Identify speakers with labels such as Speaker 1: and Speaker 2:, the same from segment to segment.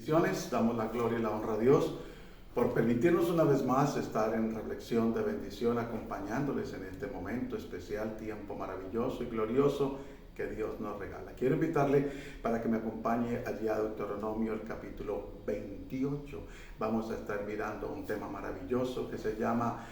Speaker 1: Bendiciones, damos la gloria y la honra a Dios por permitirnos una vez más estar en reflexión de bendición, acompañándoles en este momento especial, tiempo maravilloso y glorioso que Dios nos regala. Quiero invitarle para que me acompañe allá a Deuteronomio, el capítulo 28. Vamos a estar mirando un tema maravilloso que se llama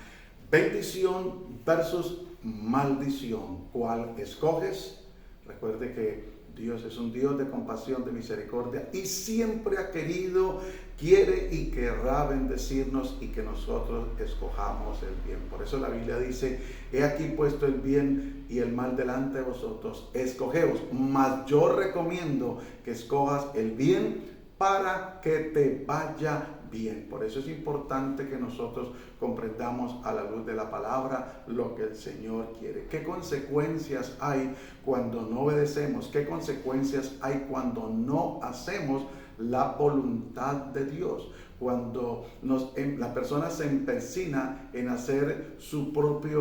Speaker 1: bendición versus maldición. ¿Cuál escoges? Recuerde que Dios es un Dios de compasión, de misericordia y siempre ha querido, quiere y querrá bendecirnos y que nosotros escojamos el bien. Por eso la Biblia dice: he aquí puesto el bien y el mal delante de vosotros, escogeos. Mas yo recomiendo que escojas el bien para que te vaya bien. Por eso es importante que nosotros comprendamos a la luz de la palabra lo que el Señor quiere. ¿Qué consecuencias hay cuando no obedecemos? ¿Qué consecuencias hay cuando no hacemos la voluntad de Dios? Cuando la persona se empecina en hacer su propia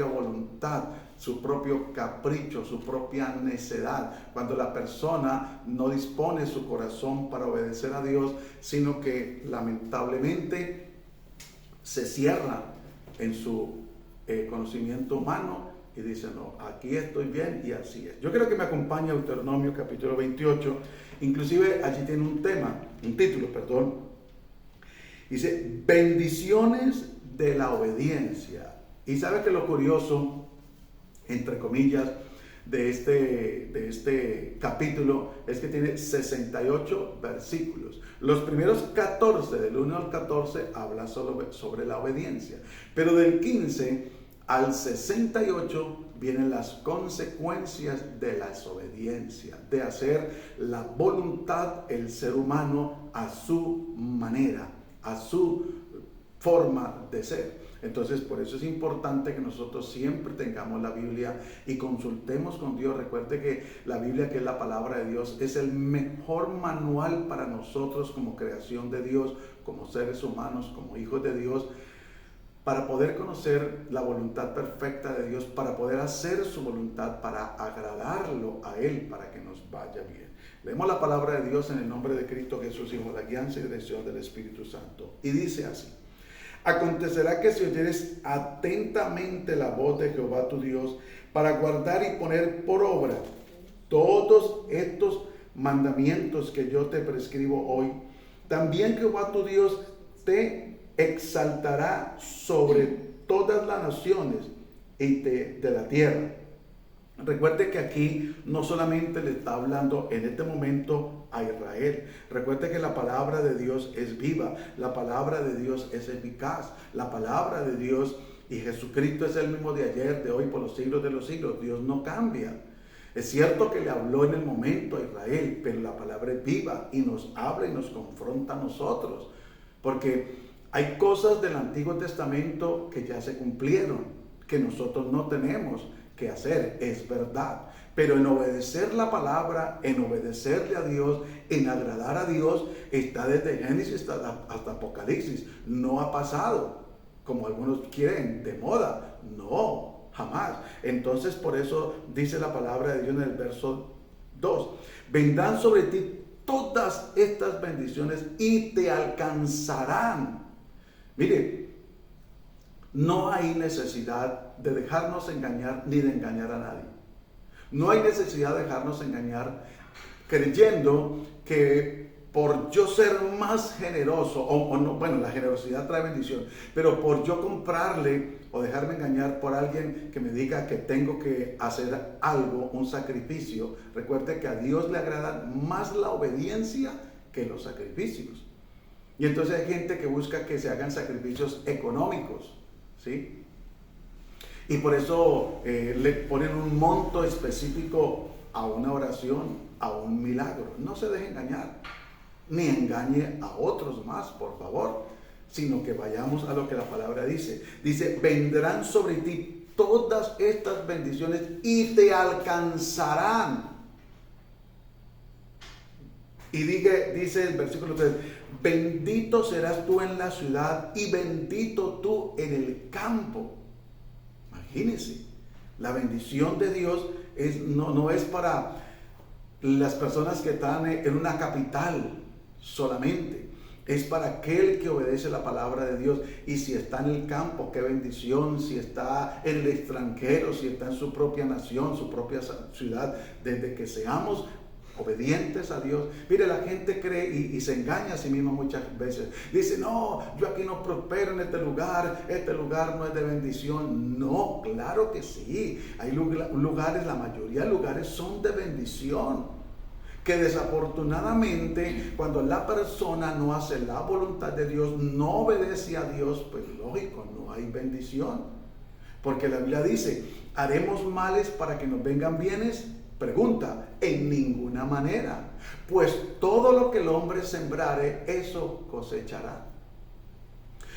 Speaker 1: voluntad, su propio capricho, su propia necedad, cuando la persona no dispone su corazón para obedecer a Dios, sino que lamentablemente se cierra en su conocimiento humano y dice: no, aquí estoy bien y así es. Yo quiero que me acompañe a Deuteronomio capítulo 28, inclusive allí tiene un título. Dice: bendiciones de la obediencia. Y sabe que lo curioso, entre comillas, de este capítulo es que tiene 68 versículos. Los primeros 14, del 1 al 14, habla sobre la obediencia. Pero del 15 al 68 vienen las consecuencias de la desobediencia, de hacer la voluntad el ser humano a su manera, a su forma de ser. Entonces, por eso es importante que nosotros siempre tengamos la Biblia y consultemos con Dios. Recuerde que la Biblia, que es la palabra de Dios, es el mejor manual para nosotros como creación de Dios, como seres humanos, como hijos de Dios, para poder conocer la voluntad perfecta de Dios, para poder hacer su voluntad, para agradarlo a Él, para que nos vaya bien. Leemos la palabra de Dios en el nombre de Cristo Jesús, Hijo de la guianza y dirección del Espíritu Santo. Y dice así: acontecerá que si oyeres atentamente la voz de Jehová tu Dios, para guardar y poner por obra todos estos mandamientos que yo te prescribo hoy, también Jehová tu Dios te exaltará sobre todas las naciones de la tierra. Recuerde que aquí no solamente le está hablando en este momento a Israel. Recuerde que la palabra de Dios es viva, la palabra de Dios es eficaz, la palabra de Dios y Jesucristo es el mismo de ayer, de hoy, por los siglos de los siglos. Dios no cambia. Es cierto que le habló en el momento a Israel, pero la palabra es viva y nos habla y nos confronta a nosotros, porque hay cosas del Antiguo Testamento que ya se cumplieron, que nosotros no tenemos que hacer, es verdad. Pero en obedecer la palabra, en obedecerle a Dios, en agradar a Dios, está desde Génesis hasta Apocalipsis. No ha pasado, como algunos quieren, de moda. No, jamás. Entonces, por eso dice la palabra de Dios en el verso 2: vendrán sobre ti todas estas bendiciones y te alcanzarán. Mire, no hay necesidad de dejarnos engañar ni de engañar a nadie. No hay necesidad de dejarnos engañar creyendo que por yo ser más generoso, o no, bueno, la generosidad trae bendición, pero por yo comprarle o dejarme engañar por alguien que me diga que tengo que hacer algo, un sacrificio. Recuerde que a Dios le agrada más la obediencia que los sacrificios. Y entonces hay gente que busca que se hagan sacrificios económicos, ¿sí? Y por eso le ponen un monto específico a una oración, a un milagro. No se deje engañar, ni engañe a otros más, por favor, sino que vayamos a lo que la palabra dice. Dice: vendrán sobre ti todas estas bendiciones y te alcanzarán. Y dice el versículo 3: bendito serás tú en la ciudad y bendito tú en el campo. Imagínense, la bendición de Dios no es para las personas que están en una capital, solamente. Es para aquel que obedece la palabra de Dios. Y si está en el campo, qué bendición. Si está en el extranjero, si está en su propia nación, su propia ciudad, desde que seamos obedientes a Dios. Mire, la gente cree y se engaña a sí misma muchas veces. Dice, no, yo aquí no prospero en este lugar no es de bendición. No, claro que sí. Hay lugares, la mayoría de lugares son de bendición. Que desafortunadamente cuando la persona no hace la voluntad de Dios, no obedece a Dios, pues lógico, no hay bendición. Porque la Biblia dice, ¿haremos males para que nos vengan bienes? Pregunta, en ninguna manera. Pues todo lo que el hombre sembrare, eso cosechará.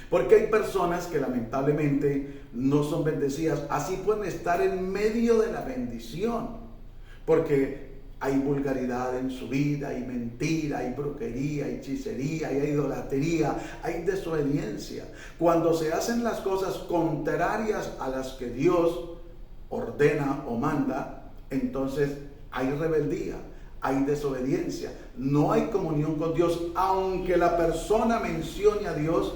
Speaker 1: Porque hay personas que lamentablemente no son bendecidas. Así pueden estar en medio de la bendición. Porque hay vulgaridad en su vida, hay mentira, hay brujería, hay hechicería, hay idolatría, hay desobediencia. Cuando se hacen las cosas contrarias a las que Dios ordena o manda, entonces hay rebeldía, hay desobediencia, no hay comunión con Dios, aunque la persona mencione a Dios,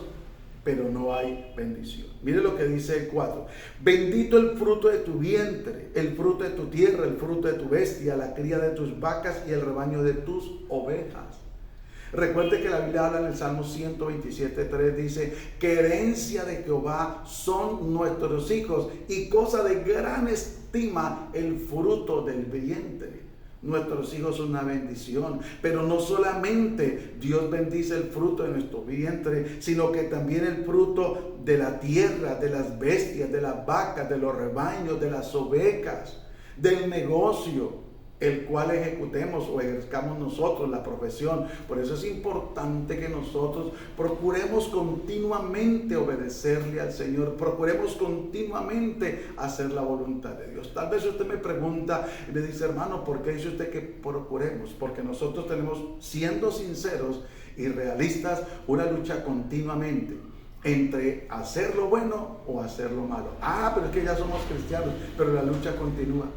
Speaker 1: pero no hay bendición. Mire lo que dice el 4. Bendito el fruto de tu vientre, el fruto de tu tierra, el fruto de tu bestia, la cría de tus vacas y el rebaño de tus ovejas. Recuerde que la Biblia habla en el Salmo 127:3, dice que herencia de Jehová son nuestros hijos y cosa de gran estima el fruto del vientre. Nuestros hijos son una bendición, pero no solamente Dios bendice el fruto de nuestro vientre, sino que también el fruto de la tierra, de las bestias, de las vacas, de los rebaños, de las ovejas, del negocio, el cual ejecutemos o ejerzcamos nosotros la profesión. Por eso es importante que nosotros procuremos continuamente obedecerle al Señor, procuremos continuamente hacer la voluntad de Dios. Tal vez usted me pregunta y me dice, hermano, ¿por qué dice usted que procuremos? Porque nosotros tenemos, siendo sinceros y realistas, una lucha continuamente entre hacer lo bueno o hacer lo malo. Pero es que ya somos cristianos, pero la lucha continúa.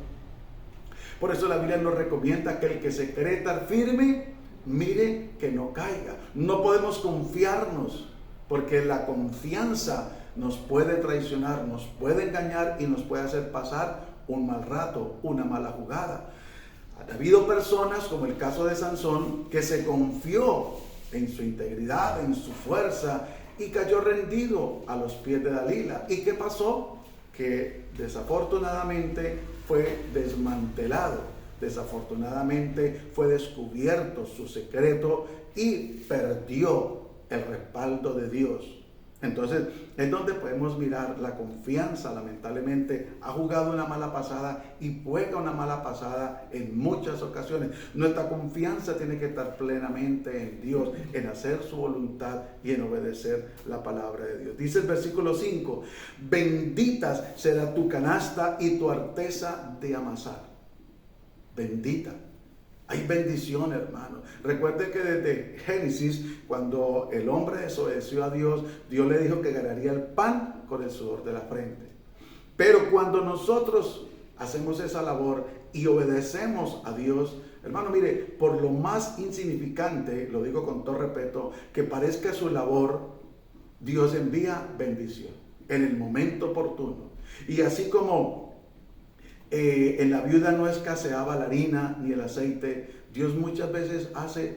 Speaker 1: Por eso la Biblia nos recomienda que el que se cree estar firme, mire que no caiga. No podemos confiarnos, porque la confianza nos puede traicionar, nos puede engañar y nos puede hacer pasar un mal rato, una mala jugada. Ha habido personas, como el caso de Sansón, que se confió en su integridad, en su fuerza, y cayó rendido a los pies de Dalila. ¿Y qué pasó? Que desafortunadamente fue desmantelado, desafortunadamente fue descubierto su secreto y perdió el respaldo de Dios. Entonces es donde podemos mirar la confianza. Lamentablemente ha jugado una mala pasada y juega una mala pasada en muchas ocasiones. Nuestra confianza tiene que estar plenamente en Dios, en hacer su voluntad y en obedecer la palabra de Dios. Dice el versículo 5, benditas será tu canasta y tu arteza de amasar. Bendita. Hay bendición, hermano. Recuerde que desde Génesis, cuando el hombre desobedeció a Dios, Dios le dijo que ganaría el pan con el sudor de la frente. Pero cuando nosotros hacemos esa labor y obedecemos a Dios, hermano, mire, por lo más insignificante, lo digo con todo respeto, que parezca su labor, Dios envía bendición en el momento oportuno. Y así como en la viuda no escaseaba la harina ni el aceite, Dios muchas veces hace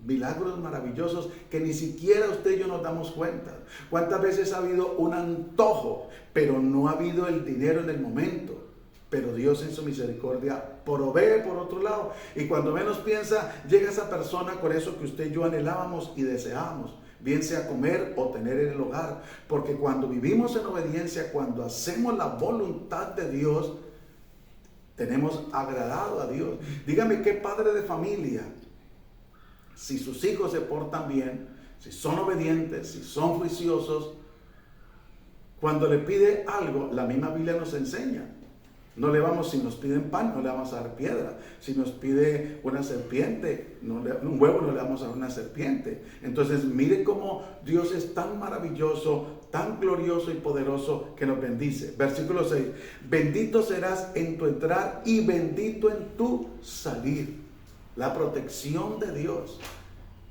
Speaker 1: milagros maravillosos que ni siquiera usted y yo nos damos cuenta. ¿Cuántas veces ha habido un antojo, pero no ha habido el dinero en el momento? Pero Dios en su misericordia provee por otro lado. Y cuando menos piensa, llega esa persona con eso que usted y yo anhelábamos y deseábamos, bien sea comer o tener en el hogar. Porque cuando vivimos en obediencia, cuando hacemos la voluntad de Dios, tenemos agradado a Dios. Dígame qué padre de familia, si sus hijos se portan bien, si son obedientes, si son juiciosos, cuando le pide algo, la misma Biblia nos enseña. No le vamos, si nos piden pan, no le vamos a dar piedra. Si nos pide una serpiente, un huevo, no le vamos a dar una serpiente. Entonces, mire cómo Dios es tan maravilloso, tan glorioso y poderoso que nos bendice. Versículo 6. Bendito serás en tu entrar y bendito en tu salir. La protección de Dios.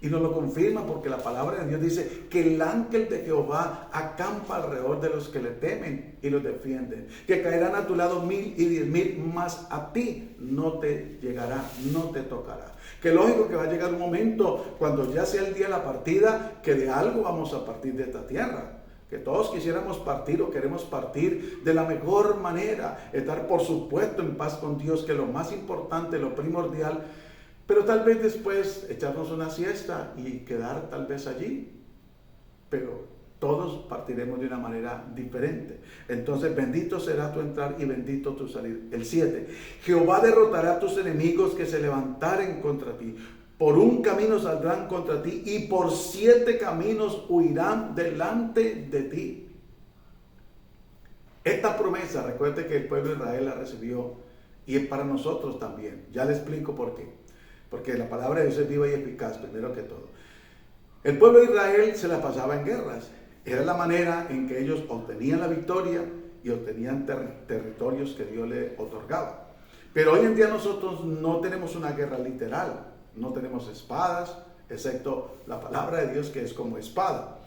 Speaker 1: Y nos lo confirma porque la palabra de Dios dice que el ángel de Jehová acampa alrededor de los que le temen y los defienden. Que caerán a tu lado 1000 y 10,000, mas a ti no te llegará, no te tocará. Que lógico que va a llegar un momento cuando ya sea el día de la partida, que de algo vamos a partir de esta tierra. Que todos quisiéramos partir o queremos partir de la mejor manera, estar por supuesto en paz con Dios, que es lo más importante, lo primordial, pero tal vez después echarnos una siesta y quedar tal vez allí, pero todos partiremos de una manera diferente. Entonces bendito será tu entrar y bendito tu salir. El 7, Jehová derrotará a tus enemigos que se levantaren contra ti. Por un camino saldrán contra ti y por 7 caminos huirán delante de ti. Esta promesa, recuerde que el pueblo de Israel la recibió y es para nosotros también. Ya le explico por qué. Porque la palabra de Dios es viva y eficaz, primero que todo. El pueblo de Israel se la pasaba en guerras. Era la manera en que ellos obtenían la victoria y obtenían territorios que Dios le otorgaba. Pero hoy en día nosotros no tenemos una guerra literal. No tenemos espadas, excepto la palabra de Dios que es como espada.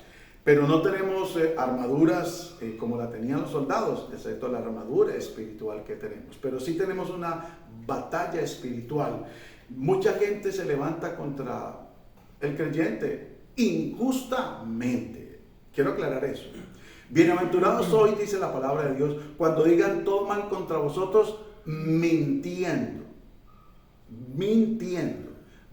Speaker 1: Pero no tenemos armaduras como la tenían los soldados, excepto la armadura espiritual que tenemos. Pero sí tenemos una batalla espiritual. Mucha gente se levanta contra el creyente injustamente. Quiero aclarar eso. Bienaventurados sois, dice la palabra de Dios, cuando digan todo mal contra vosotros, mintiendo.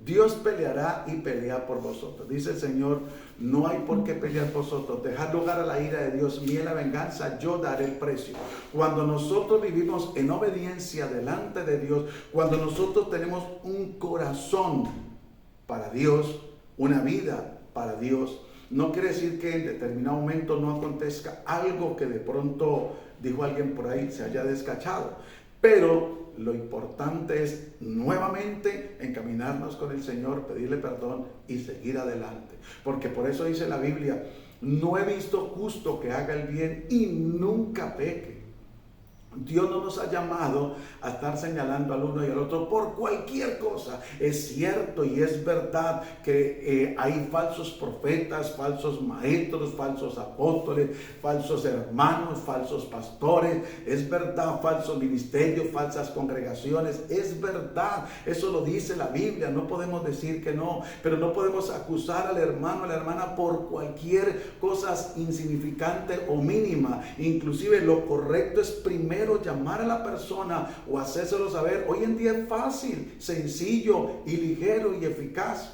Speaker 1: Dios peleará y pelea por vosotros. Dice el Señor, no hay por qué pelear vosotros. Dejad lugar a la ira de Dios. Mía la venganza, yo daré el precio. Cuando nosotros vivimos en obediencia delante de Dios, cuando nosotros tenemos un corazón para Dios, una vida para Dios, no quiere decir que en determinado momento no acontezca algo que de pronto, dijo alguien por ahí, se haya descachado. Pero lo importante es nuevamente encaminarnos con el Señor, pedirle perdón y seguir adelante. Porque por eso dice la Biblia, no he visto justo que haga el bien y nunca peque. Dios no nos ha llamado a estar señalando al uno y al otro por cualquier cosa. Es cierto y es verdad que hay falsos profetas, falsos maestros, falsos apóstoles, falsos hermanos, falsos pastores. Es verdad, falsos ministerios, falsas congregaciones. Es verdad, eso lo dice la Biblia. No podemos decir que no, pero no podemos acusar al hermano, a la hermana por cualquier cosa insignificante o mínima. Inclusive lo correcto es primero llamar a la persona o hacérselo saber. Hoy en día es fácil, sencillo y ligero y eficaz.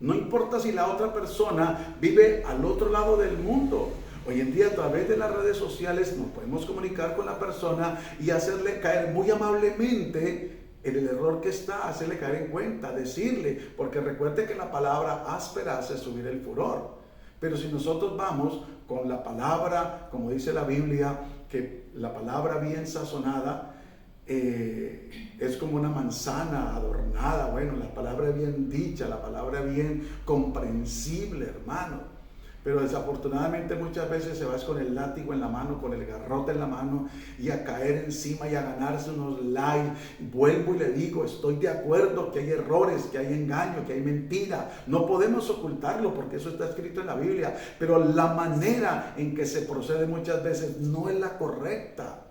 Speaker 1: No importa si la otra persona vive al otro lado del mundo. Hoy en día a través de las redes sociales nos podemos comunicar con la persona y hacerle caer muy amablemente en el error que está, hacerle caer en cuenta, decirle, porque recuerde que la palabra áspera hace subir el furor. Pero si nosotros vamos con la palabra, como dice la Biblia, que la palabra bien sazonada es como una manzana adornada, bueno, la palabra bien dicha, la palabra bien comprensible, hermano. Pero desafortunadamente muchas veces se va con el látigo en la mano, con el garrote en la mano y a caer encima y a ganarse unos likes. Vuelvo y le digo, estoy de acuerdo que hay errores, que hay engaño, que hay mentira. No podemos ocultarlo porque eso está escrito en la Biblia. Pero la manera en que se procede muchas veces no es la correcta.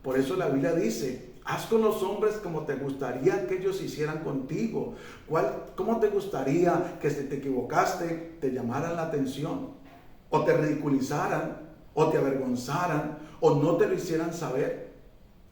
Speaker 1: Por eso la Biblia dice, haz con los hombres como te gustaría que ellos hicieran contigo. ¿Cómo te gustaría que si te equivocaste te llamaran la atención? O te ridiculizaran, o te avergonzaran, o no te lo hicieran saber.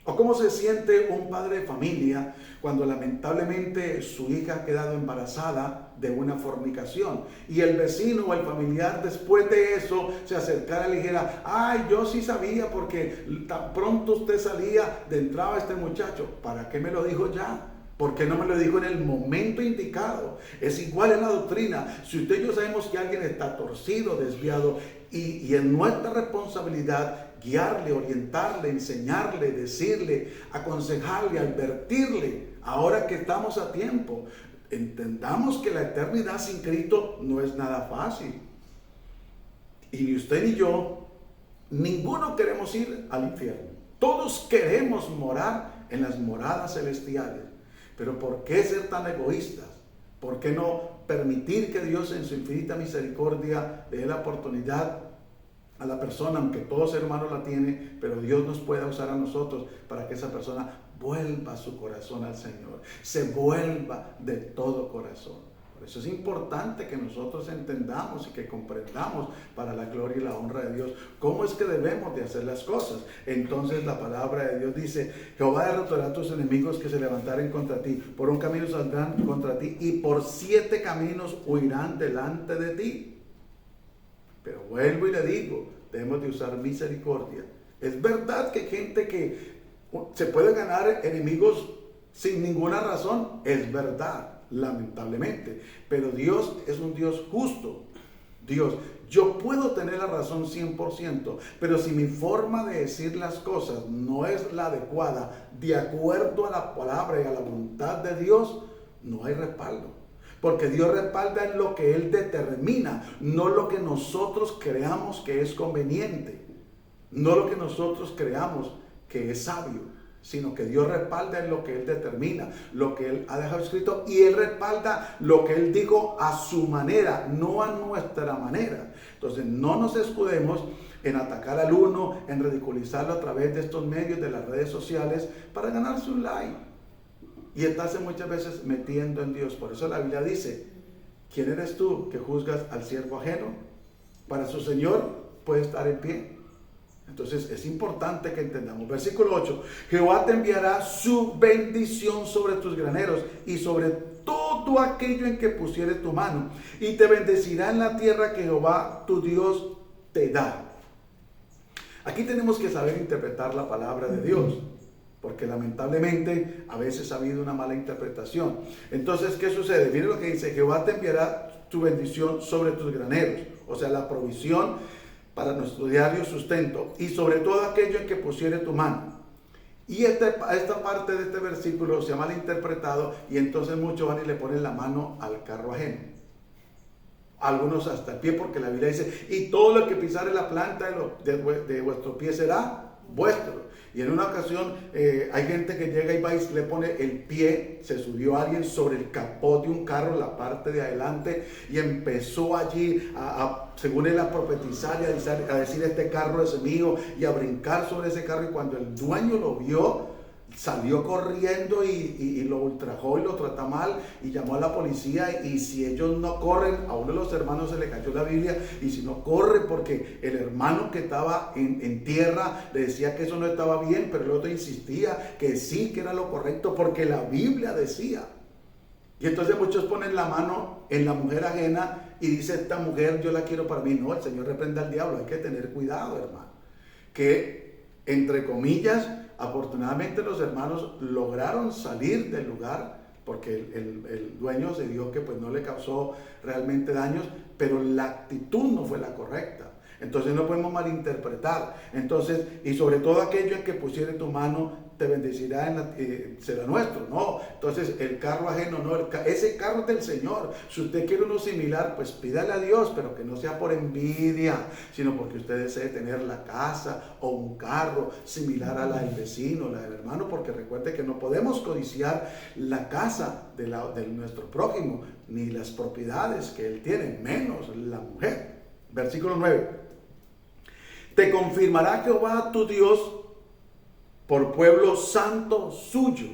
Speaker 1: O cómo se siente un padre de familia cuando lamentablemente su hija ha quedado embarazada de una fornicación y el vecino o el familiar después de eso se acercara y le dijera, ay, yo sí sabía porque tan pronto usted salía de entrada este muchacho. ¿Para qué me lo dijo ya? ¿Por qué no me lo dijo en el momento indicado? Es igual en la doctrina. Si usted y yo sabemos que alguien está torcido, desviado, y es nuestra responsabilidad guiarle, orientarle, enseñarle, decirle, aconsejarle, advertirle, ahora que estamos a tiempo. Entendamos que la eternidad sin Cristo no es nada fácil. Y ni usted ni yo, ninguno queremos ir al infierno. Todos queremos morar en las moradas celestiales. Pero ¿por qué ser tan egoístas? ¿Por qué no permitir que Dios en su infinita misericordia le dé la oportunidad a la persona, aunque todo ser humano la tiene, pero Dios nos puede usar a nosotros para que esa persona vuelva su corazón al Señor, se vuelva de todo corazón. Por eso es importante que nosotros entendamos y que comprendamos para la gloria y la honra de Dios cómo es que debemos de hacer las cosas. Entonces la palabra de Dios dice: Jehová derrotará a tus enemigos que se levantaren contra ti, por un camino saldrán contra ti y por 7 caminos huirán delante de ti. Pero vuelvo y le digo, debemos de usar misericordia. Es verdad que hay gente que se puede ganar enemigos sin ninguna razón, es verdad, lamentablemente, pero Dios es un Dios justo. Dios, yo puedo tener la razón 100%, pero si mi forma de decir las cosas no es la adecuada, de acuerdo a la palabra y a la voluntad de Dios, no hay respaldo. Porque Dios respalda en lo que Él determina, no lo que nosotros creamos que es conveniente, no lo que nosotros creamos que es sabio, sino que Dios respalda en lo que Él determina, lo que Él ha dejado escrito, y Él respalda lo que Él dijo a su manera, no a nuestra manera. Entonces no nos escudemos en atacar al uno, en ridiculizarlo a través de estos medios de las redes sociales para ganarse un like y estarse muchas veces metiendo en Dios. Por eso la Biblia dice: ¿quién eres tú que juzgas al siervo ajeno? Para su Señor puede estar en pie. Entonces es importante que entendamos. Versículo 8: Jehová te enviará su bendición sobre tus graneros y sobre todo aquello en que pusiere tu mano, y te bendecirá en la tierra que Jehová tu Dios te da. Aquí tenemos que saber interpretar la palabra de Dios, porque lamentablemente a veces ha habido una mala interpretación. Entonces, ¿qué sucede? Miren lo que dice: Jehová te enviará tu bendición sobre tus graneros, o sea, la provisión para nuestro diario sustento, y sobre todo aquello en que pusiere tu mano. Y esta parte de este versículo se ha malinterpretado, y entonces muchos van y le ponen la mano al carro ajeno. Algunos hasta el pie, porque la Biblia dice: y todo lo que pisare la planta de vuestro pie será vuestro. Y en una ocasión hay gente que llega y va y le pone el pie, se subió alguien sobre el capó de un carro, la parte de adelante, y empezó allí según él, a profetizar y a decir: este carro es mío, y a brincar sobre ese carro. Y cuando el dueño lo vio, salió corriendo y lo ultrajó y lo trató mal y llamó a la policía. Y si ellos no corren, a uno de los hermanos se le cayó la Biblia, y si no corre, porque el hermano que estaba en tierra le decía que eso no estaba bien, pero el otro insistía que sí, que era lo correcto, porque la Biblia decía. Y entonces muchos ponen la mano en la mujer ajena y dice: esta mujer yo la quiero para mí. No, el Señor reprenda al diablo. Hay que tener cuidado, hermano, que entre comillas, afortunadamente los hermanos lograron salir del lugar, porque el dueño se dio que pues no le causó realmente daños, pero la actitud no fue la correcta. Entonces no podemos malinterpretar. Entonces, y sobre todo aquello en que pusiere tu mano te bendecirá, será nuestro. No, entonces el carro ajeno no, ese carro es del Señor. Si usted quiere uno similar, pues pídale a Dios, pero que no sea por envidia, sino porque usted desee tener la casa o un carro similar a la del vecino, la del hermano, porque recuerde que no podemos codiciar la casa de nuestro prójimo, ni las propiedades que él tiene, menos la mujer. Versículo 9: te confirmará Jehová tu Dios por pueblo santo suyo.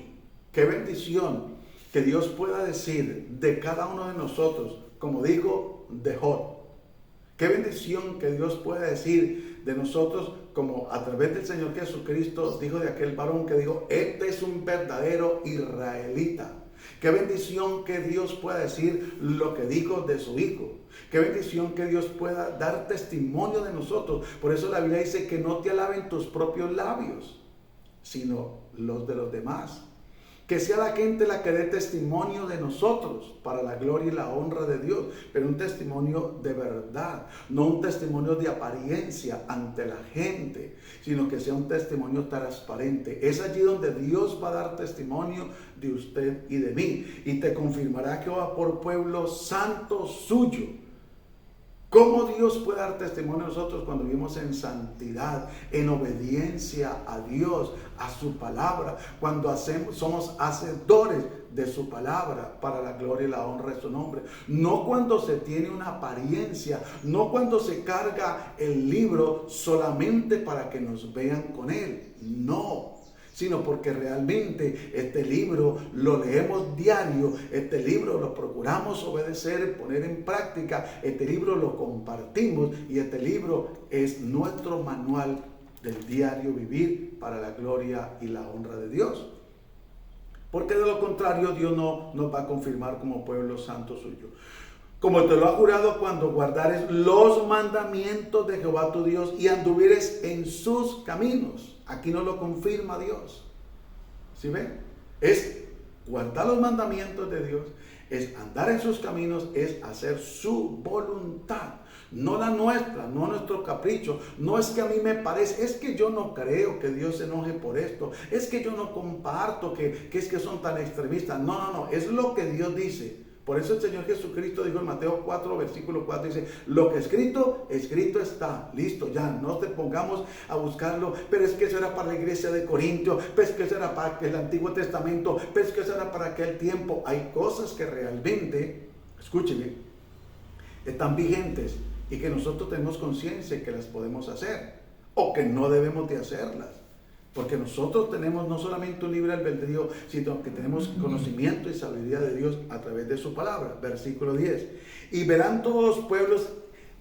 Speaker 1: Qué bendición que Dios pueda decir de cada uno de nosotros, como dijo de Job. Qué bendición que Dios pueda decir de nosotros, como a través del Señor Jesucristo dijo de aquel varón que dijo: este es un verdadero israelita. Qué bendición que Dios pueda decir lo que dijo de su Hijo. Qué bendición que Dios pueda dar testimonio de nosotros. Por eso la Biblia dice que no te alaben tus propios labios, sino los de los demás. Que sea la gente la que dé testimonio de nosotros para la gloria y la honra de Dios, pero un testimonio de verdad, no un testimonio de apariencia ante la gente, sino que sea un testimonio transparente. Es allí donde Dios va a dar testimonio de usted y de mí, y te confirmará que va por pueblo santo suyo. ¿Cómo Dios puede dar testimonio a nosotros cuando vivimos en santidad, en obediencia a Dios, a su palabra? Cuando somos hacedores de su palabra para la gloria y la honra de su nombre. No cuando se tiene una apariencia, no cuando se carga el libro solamente para que nos vean con él. No, sino porque realmente este libro lo leemos diario, este libro lo procuramos obedecer, poner en práctica, este libro lo compartimos y este libro es nuestro manual del diario vivir para la gloria y la honra de Dios. Porque de lo contrario Dios no nos va a confirmar como pueblo santo suyo. Como te lo ha jurado cuando guardares los mandamientos de Jehová tu Dios y anduvieres en sus caminos. Aquí nos lo confirma Dios. ¿Sí ven? Es guardar los mandamientos de Dios, es andar en sus caminos, es hacer su voluntad. No la nuestra, no nuestro capricho. No es que a mí me parece, es que yo no creo que Dios se enoje por esto. Es que yo no comparto que es que son tan extremistas. No, es lo que Dios dice. Por eso el Señor Jesucristo dijo en Mateo 4, versículo 4, dice, lo que escrito está, listo, ya, no te pongamos a buscarlo, pero es que eso era para la iglesia de Corintio, pues que eso era para el Antiguo Testamento, pues que eso era para aquel tiempo. Hay cosas que realmente, escúcheme, están vigentes y que nosotros tenemos conciencia que las podemos hacer o que no debemos de hacerlas. Porque nosotros tenemos no solamente un libre albedrío, sino que tenemos conocimiento y sabiduría de Dios a través de su palabra. Versículo 10. Y verán todos los pueblos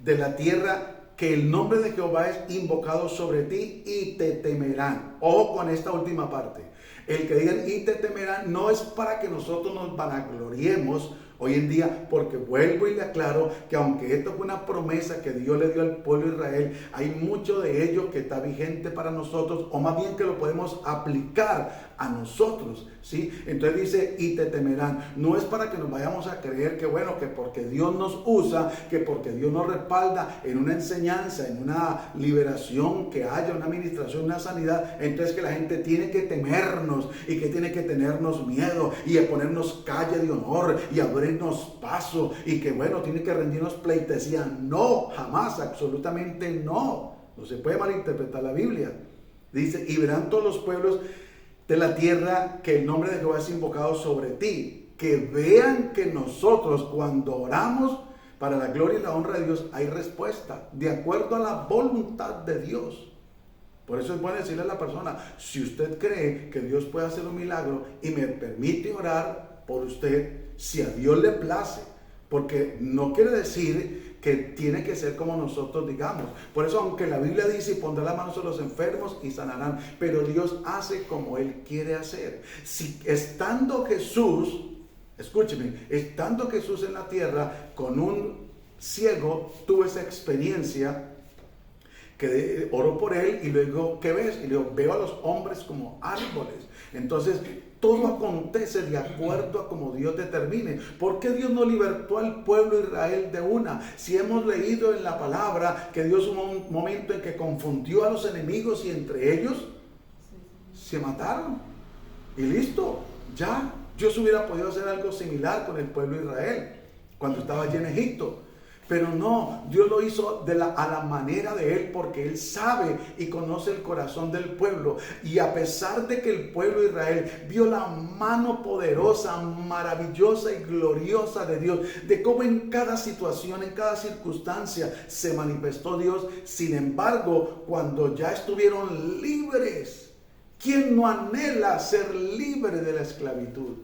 Speaker 1: de la tierra que el nombre de Jehová es invocado sobre ti y te temerán. Ojo con esta última parte. El que digan y te temerán no es para que nosotros nos vanagloriemos hoy en día, porque vuelvo y le aclaro que aunque esto fue una promesa que Dios le dio al pueblo de Israel, hay mucho de ello que está vigente para nosotros, o más bien que lo podemos aplicar a nosotros, ¿sí? Entonces dice, y te temerán. No es para que nos vayamos a creer que bueno, que porque Dios nos usa, que porque Dios nos respalda en una enseñanza, en una liberación que haya, una administración, una sanidad, entonces que la gente tiene que temernos y que tiene que tenernos miedo y a ponernos calle de honor y abrirnos paso y que bueno, tiene que rendirnos pleitesía. No, jamás, absolutamente no. No se puede malinterpretar la Biblia. Dice, y verán todos los pueblos de la tierra que el nombre de Jehová es invocado sobre ti. Que vean que nosotros cuando oramos para la gloria y la honra de Dios hay respuesta de acuerdo a la voluntad de Dios. Por eso es bueno decirle a la persona, si usted cree que Dios puede hacer un milagro y me permite orar por usted, si a Dios le place, porque no quiere decir que tiene que ser como nosotros digamos. Por eso, aunque la Biblia dice, pondrá la mano sobre los enfermos y sanarán, pero Dios hace como Él quiere hacer. Si estando Jesús, escúcheme, estando Jesús en la tierra con un ciego, tuvo esa experiencia que oró por él y luego, ¿qué ves? Y le digo, veo a los hombres como árboles. Entonces, todo acontece de acuerdo a como Dios determine. ¿Por qué Dios no libertó al pueblo de Israel de una? Si hemos leído en la palabra que Dios hubo un momento en que confundió a los enemigos y entre ellos se mataron. Y listo, ya. Dios hubiera podido hacer algo similar con el pueblo de Israel cuando estaba allí en Egipto. Pero no, Dios lo hizo a la manera de Él, porque Él sabe y conoce el corazón del pueblo. Y a pesar de que el pueblo de Israel vio la mano poderosa, maravillosa y gloriosa de Dios, de cómo en cada situación, en cada circunstancia se manifestó Dios, sin embargo, cuando ya estuvieron libres, ¿quién no anhela ser libre de la esclavitud?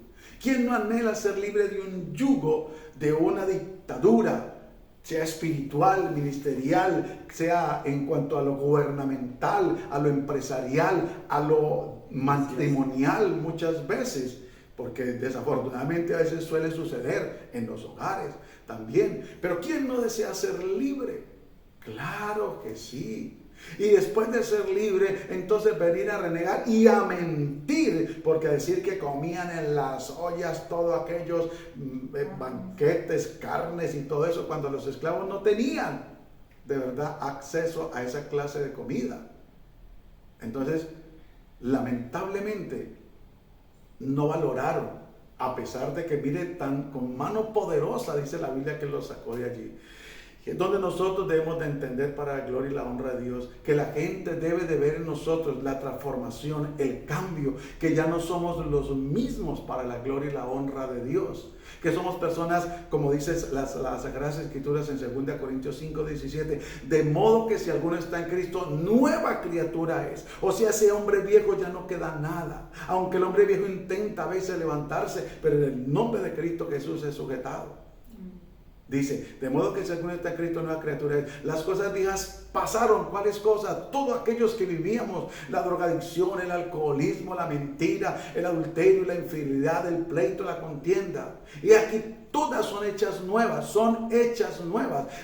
Speaker 1: ¿Quién no anhela ser libre de un yugo, de una dictadura? Sea espiritual, ministerial, sea en cuanto a lo gubernamental, a lo empresarial, a lo matrimonial muchas veces, porque desafortunadamente a veces suele suceder en los hogares también. Pero ¿quién no desea ser libre? Claro que sí. Y después de ser libre, entonces venir a renegar y a mentir, porque decir que comían en las ollas todos aquellos banquetes, carnes y todo eso, cuando los esclavos no tenían de verdad acceso a esa clase de comida. Entonces, lamentablemente, no valoraron, a pesar de que mire tan con mano poderosa, dice la Biblia, que los sacó de allí. Y es donde nosotros debemos de entender, para la gloria y la honra de Dios, que la gente debe de ver en nosotros la transformación, el cambio, que ya no somos los mismos para la gloria y la honra de Dios. Que somos personas, como dice las Sagradas Escrituras en 2 Corintios 5:17, de modo que si alguno está en Cristo, nueva criatura es. O sea, ese hombre viejo ya no queda nada. Aunque el hombre viejo intenta a veces levantarse, pero en el nombre de Cristo Jesús es sujetado. Dice, de modo que si alguno está en Cristo, nueva criatura es. Las cosas viejas pasaron. ¿Cuáles cosas? Todos aquellos que vivíamos, la drogadicción, el alcoholismo, la mentira, el adulterio, la infidelidad, el pleito, la contienda. Y aquí todas son hechas nuevas,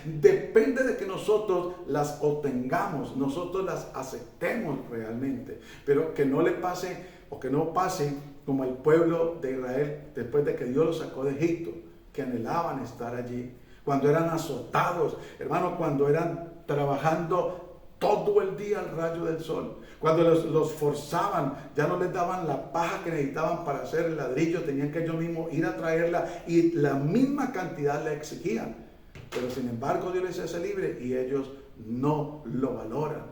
Speaker 1: Depende de que nosotros las obtengamos, nosotros las aceptemos realmente. Pero que no le pase, o que no pase como el pueblo de Israel después de que Dios los sacó de Egipto, que anhelaban estar allí, cuando eran azotados, hermano, cuando eran trabajando todo el día al rayo del sol, cuando los forzaban, ya no les daban la paja que necesitaban para hacer el ladrillo, tenían que ellos mismos ir a traerla y la misma cantidad le exigían, pero sin embargo Dios les hace libre y ellos no lo valoran.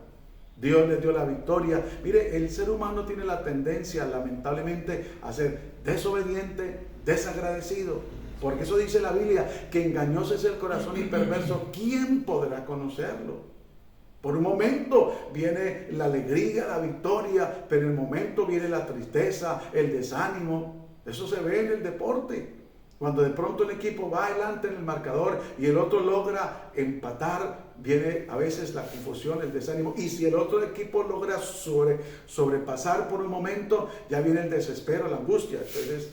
Speaker 1: Dios les dio la victoria. Mire, el ser humano tiene la tendencia, lamentablemente, a ser desobediente, desagradecido. Porque eso dice la Biblia, que engañoso es el corazón y perverso, ¿quién podrá conocerlo? Por un momento viene la alegría, la victoria, pero en el momento viene la tristeza, el desánimo. Eso se ve en el deporte. Cuando de pronto un equipo va adelante en el marcador y el otro logra empatar, viene a veces la confusión, el desánimo. Y si el otro equipo logra sobrepasar por un momento, ya viene el desespero, la angustia. Entonces,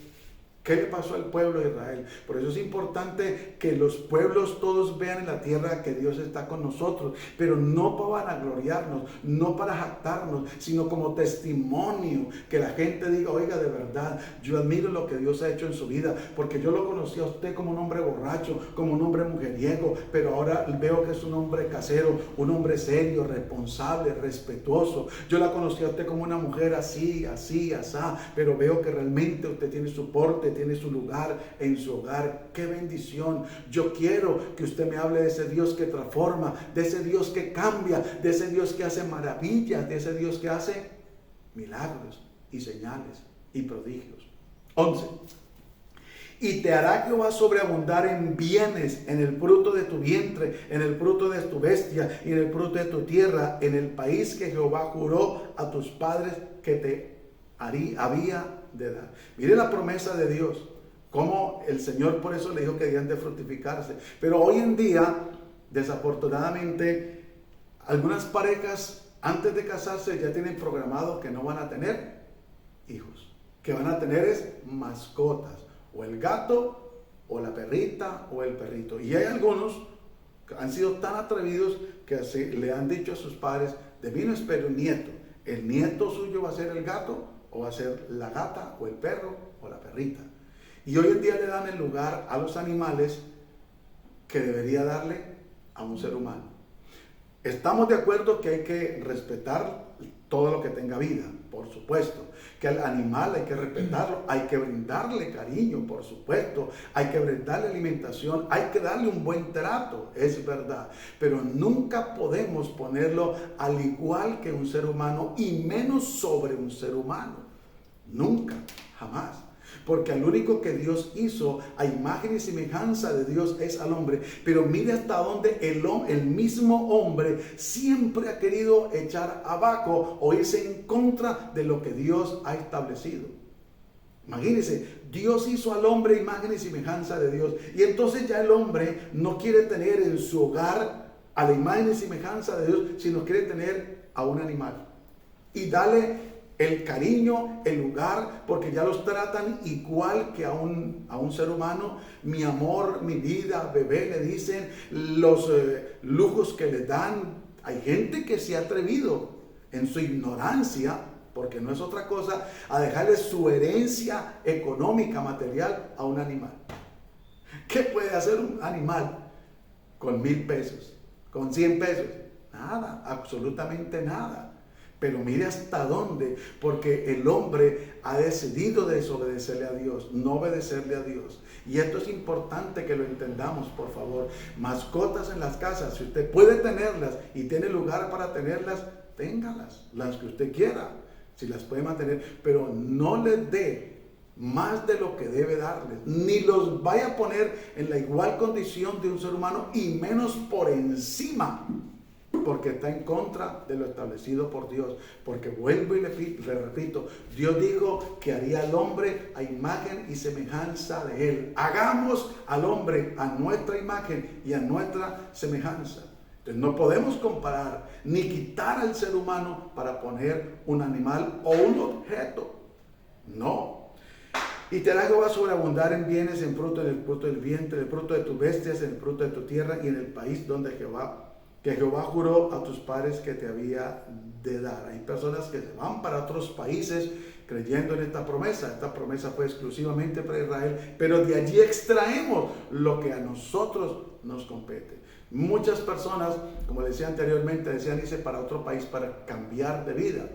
Speaker 1: ¿qué le pasó al pueblo de Israel? Por eso es importante que los pueblos todos vean en la tierra que Dios está con nosotros, pero no para vanagloriarnos, no para jactarnos, sino como testimonio, que la gente diga, oiga, de verdad, yo admiro lo que Dios ha hecho en su vida, porque yo lo conocí a usted como un hombre borracho, como un hombre mujeriego, pero ahora veo que es un hombre casero, un hombre serio, responsable, respetuoso. Yo la conocí a usted como una mujer así, asá, pero veo que realmente usted tiene su porte, tiene su lugar en su hogar. ¡Qué bendición! Yo quiero que usted me hable de ese Dios que transforma, de ese Dios que cambia, de ese Dios que hace maravillas, de ese Dios que hace milagros y señales y prodigios. 11. Y te hará Jehová sobreabundar en bienes, en el fruto de tu vientre, en el fruto de tu bestia y en el fruto de tu tierra, en el país que Jehová juró a tus padres que te había de dar. Mire la promesa de Dios, como el Señor por eso le dijo que debían de fructificarse. Pero hoy en día, desafortunadamente, algunas parejas antes de casarse ya tienen programado que no van a tener hijos, que van a tener es mascotas, o el gato, o la perrita, o el perrito. Y hay algunos que han sido tan atrevidos que le han dicho a sus padres, de mí no espero un nieto, el nieto suyo va a ser el gato, o va a ser la gata, o el perro, o la perrita. Y hoy en día le dan el lugar a los animales que debería darle a un ser humano. Estamos de acuerdo que hay que respetar todo lo que tenga vida, por supuesto. Que al animal hay que respetarlo, hay que brindarle cariño, por supuesto. Hay que brindarle alimentación, hay que darle un buen trato, es verdad. Pero nunca podemos ponerlo al igual que un ser humano y menos sobre un ser humano. Nunca, jamás. Porque al único que Dios hizo a imagen y semejanza de Dios es al hombre. Pero mire hasta dónde el mismo hombre siempre ha querido echar abajo o irse en contra de lo que Dios ha establecido. Imagínense, Dios hizo al hombre imagen y semejanza de Dios. Y entonces ya el hombre no quiere tener en su hogar a la imagen y semejanza de Dios, sino quiere tener a un animal. Y dale el cariño, el lugar, porque ya los tratan igual que a un ser humano. Mi amor, mi vida, bebé, le dicen, los lujos que le dan. Hay gente que se ha atrevido en su ignorancia, porque no es otra cosa, a dejarle su herencia económica, material a un animal. ¿Qué puede hacer un animal con 1,000 pesos? ¿Con 100 pesos? Nada, absolutamente nada. Pero mire hasta dónde, porque el hombre ha decidido desobedecerle a Dios, no obedecerle a Dios. Y esto es importante que lo entendamos, por favor. Mascotas en las casas, si usted puede tenerlas y tiene lugar para tenerlas, téngalas, las que usted quiera, si las puede mantener, pero no les dé más de lo que debe darles, ni los vaya a poner en la igual condición de un ser humano y menos por encima, porque está en contra de lo establecido por Dios. Porque vuelvo y le repito, Dios dijo que haría al hombre a imagen y semejanza de él. Hagamos al hombre a nuestra imagen y a nuestra semejanza. Entonces no podemos comparar ni quitar al ser humano para poner un animal o un objeto. No. Y te hará Jehová sobreabundar en bienes, en fruto del vientre, en el fruto de tus bestias, en el fruto de tu tierra y en el país donde Jehová juró a tus padres que te había de dar. Hay personas que se van para otros países creyendo en esta promesa. Esta promesa fue exclusivamente para Israel, pero de allí extraemos lo que a nosotros nos compete. Muchas personas, como decía anteriormente, decían irse para otro país para cambiar de vida.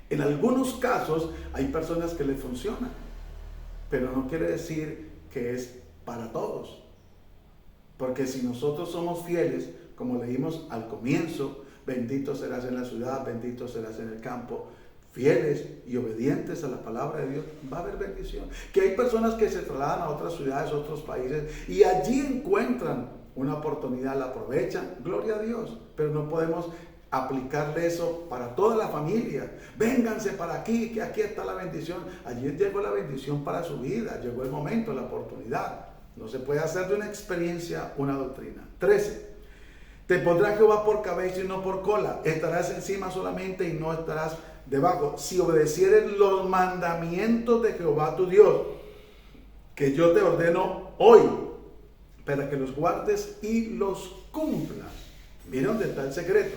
Speaker 1: En algunos casos hay personas que les funciona, pero no quiere decir que es para todos. Porque si nosotros somos fieles, como leímos al comienzo, bendito serás en la ciudad, bendito serás en el campo, fieles y obedientes a la palabra de Dios, va a haber bendición. Que hay personas que se trasladan a otras ciudades, otros países, y allí encuentran una oportunidad, la aprovechan, gloria a Dios, pero no podemos aplicarle eso para toda la familia. Vénganse para aquí, que aquí está la bendición. Allí llegó la bendición para su vida, llegó el momento, la oportunidad. No se puede hacer de una experiencia una doctrina. 13. Te pondrá Jehová por cabeza y no por cola. Estarás encima solamente y no estarás debajo. Si obedecieres los mandamientos de Jehová tu Dios, que yo te ordeno hoy, para que los guardes y los cumplas. Mira dónde está el secreto.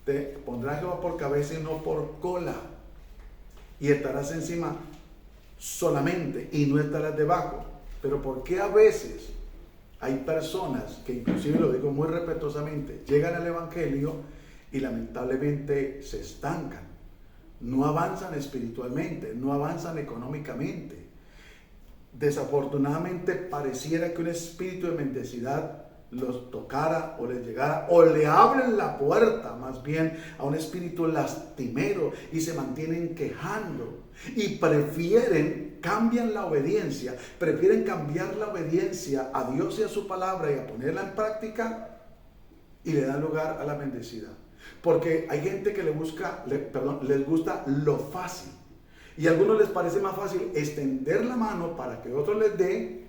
Speaker 1: Te pondrá Jehová por cabeza y no por cola. Y estarás encima solamente y no estarás debajo. Pero ¿por qué a veces hay personas que, inclusive lo digo muy respetuosamente, llegan al evangelio y lamentablemente se estancan? No avanzan espiritualmente, no avanzan económicamente. Desafortunadamente pareciera que un espíritu de mendicidad los tocara o les llegara, o le abren la puerta más bien a un espíritu lastimero y se mantienen quejando y cambian la obediencia, prefieren cambiar la obediencia a Dios y a su palabra y a ponerla en práctica y le dan lugar a la mendicidad. Porque hay gente que les gusta lo fácil. Y a algunos les parece más fácil extender la mano para que otro les dé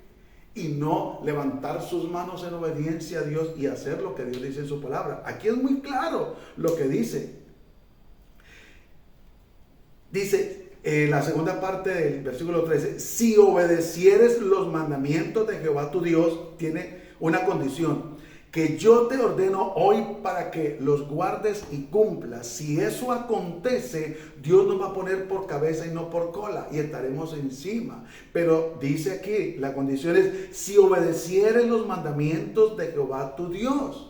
Speaker 1: y no levantar sus manos en obediencia a Dios y hacer lo que Dios dice en su palabra. Aquí es muy claro lo que dice. Dice la segunda parte del versículo 13, si obedecieres los mandamientos de Jehová tu Dios, tiene una condición, que yo te ordeno hoy para que los guardes y cumplas. Si eso acontece, Dios nos va a poner por cabeza y no por cola, y estaremos encima. Pero dice aquí, la condición es, si obedecieres los mandamientos de Jehová tu Dios.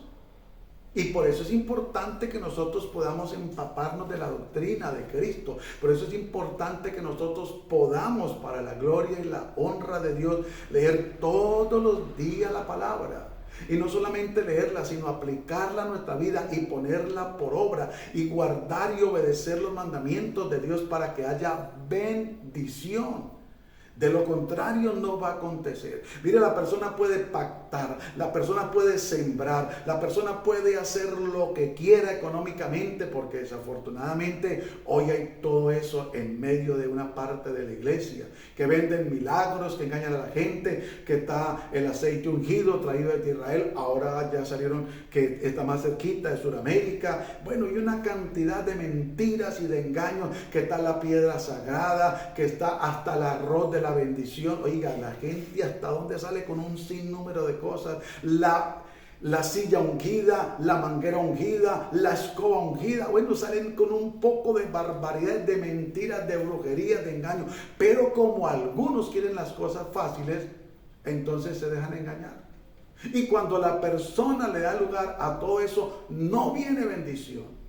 Speaker 1: Y por eso es importante que nosotros podamos empaparnos de la doctrina de Cristo. Por eso es importante que nosotros podamos, para la gloria y la honra de Dios, leer todos los días la palabra. Y no solamente leerla, sino aplicarla a nuestra vida y ponerla por obra y guardar y obedecer los mandamientos de Dios para que haya bendición. De lo contrario no va a acontecer. Mire, la persona puede pactar, la persona puede sembrar, la persona puede hacer lo que quiera económicamente, porque desafortunadamente hoy hay todo eso en medio de una parte de la iglesia, que venden milagros, que engañan a la gente, que está el aceite ungido traído desde Israel, ahora ya salieron que está más cerquita de Sudamérica, bueno, y una cantidad de mentiras y de engaños, que está la piedra sagrada, que está hasta el arroz de la bendición. Oiga, la gente hasta donde sale con un sinnúmero de cosas, la silla ungida, la manguera ungida, la escoba ungida, bueno, salen con un poco de barbaridad, de mentiras, de brujería, de engaño, pero como algunos quieren las cosas fáciles, entonces se dejan engañar. Y cuando la persona le da lugar a todo eso, no viene bendición.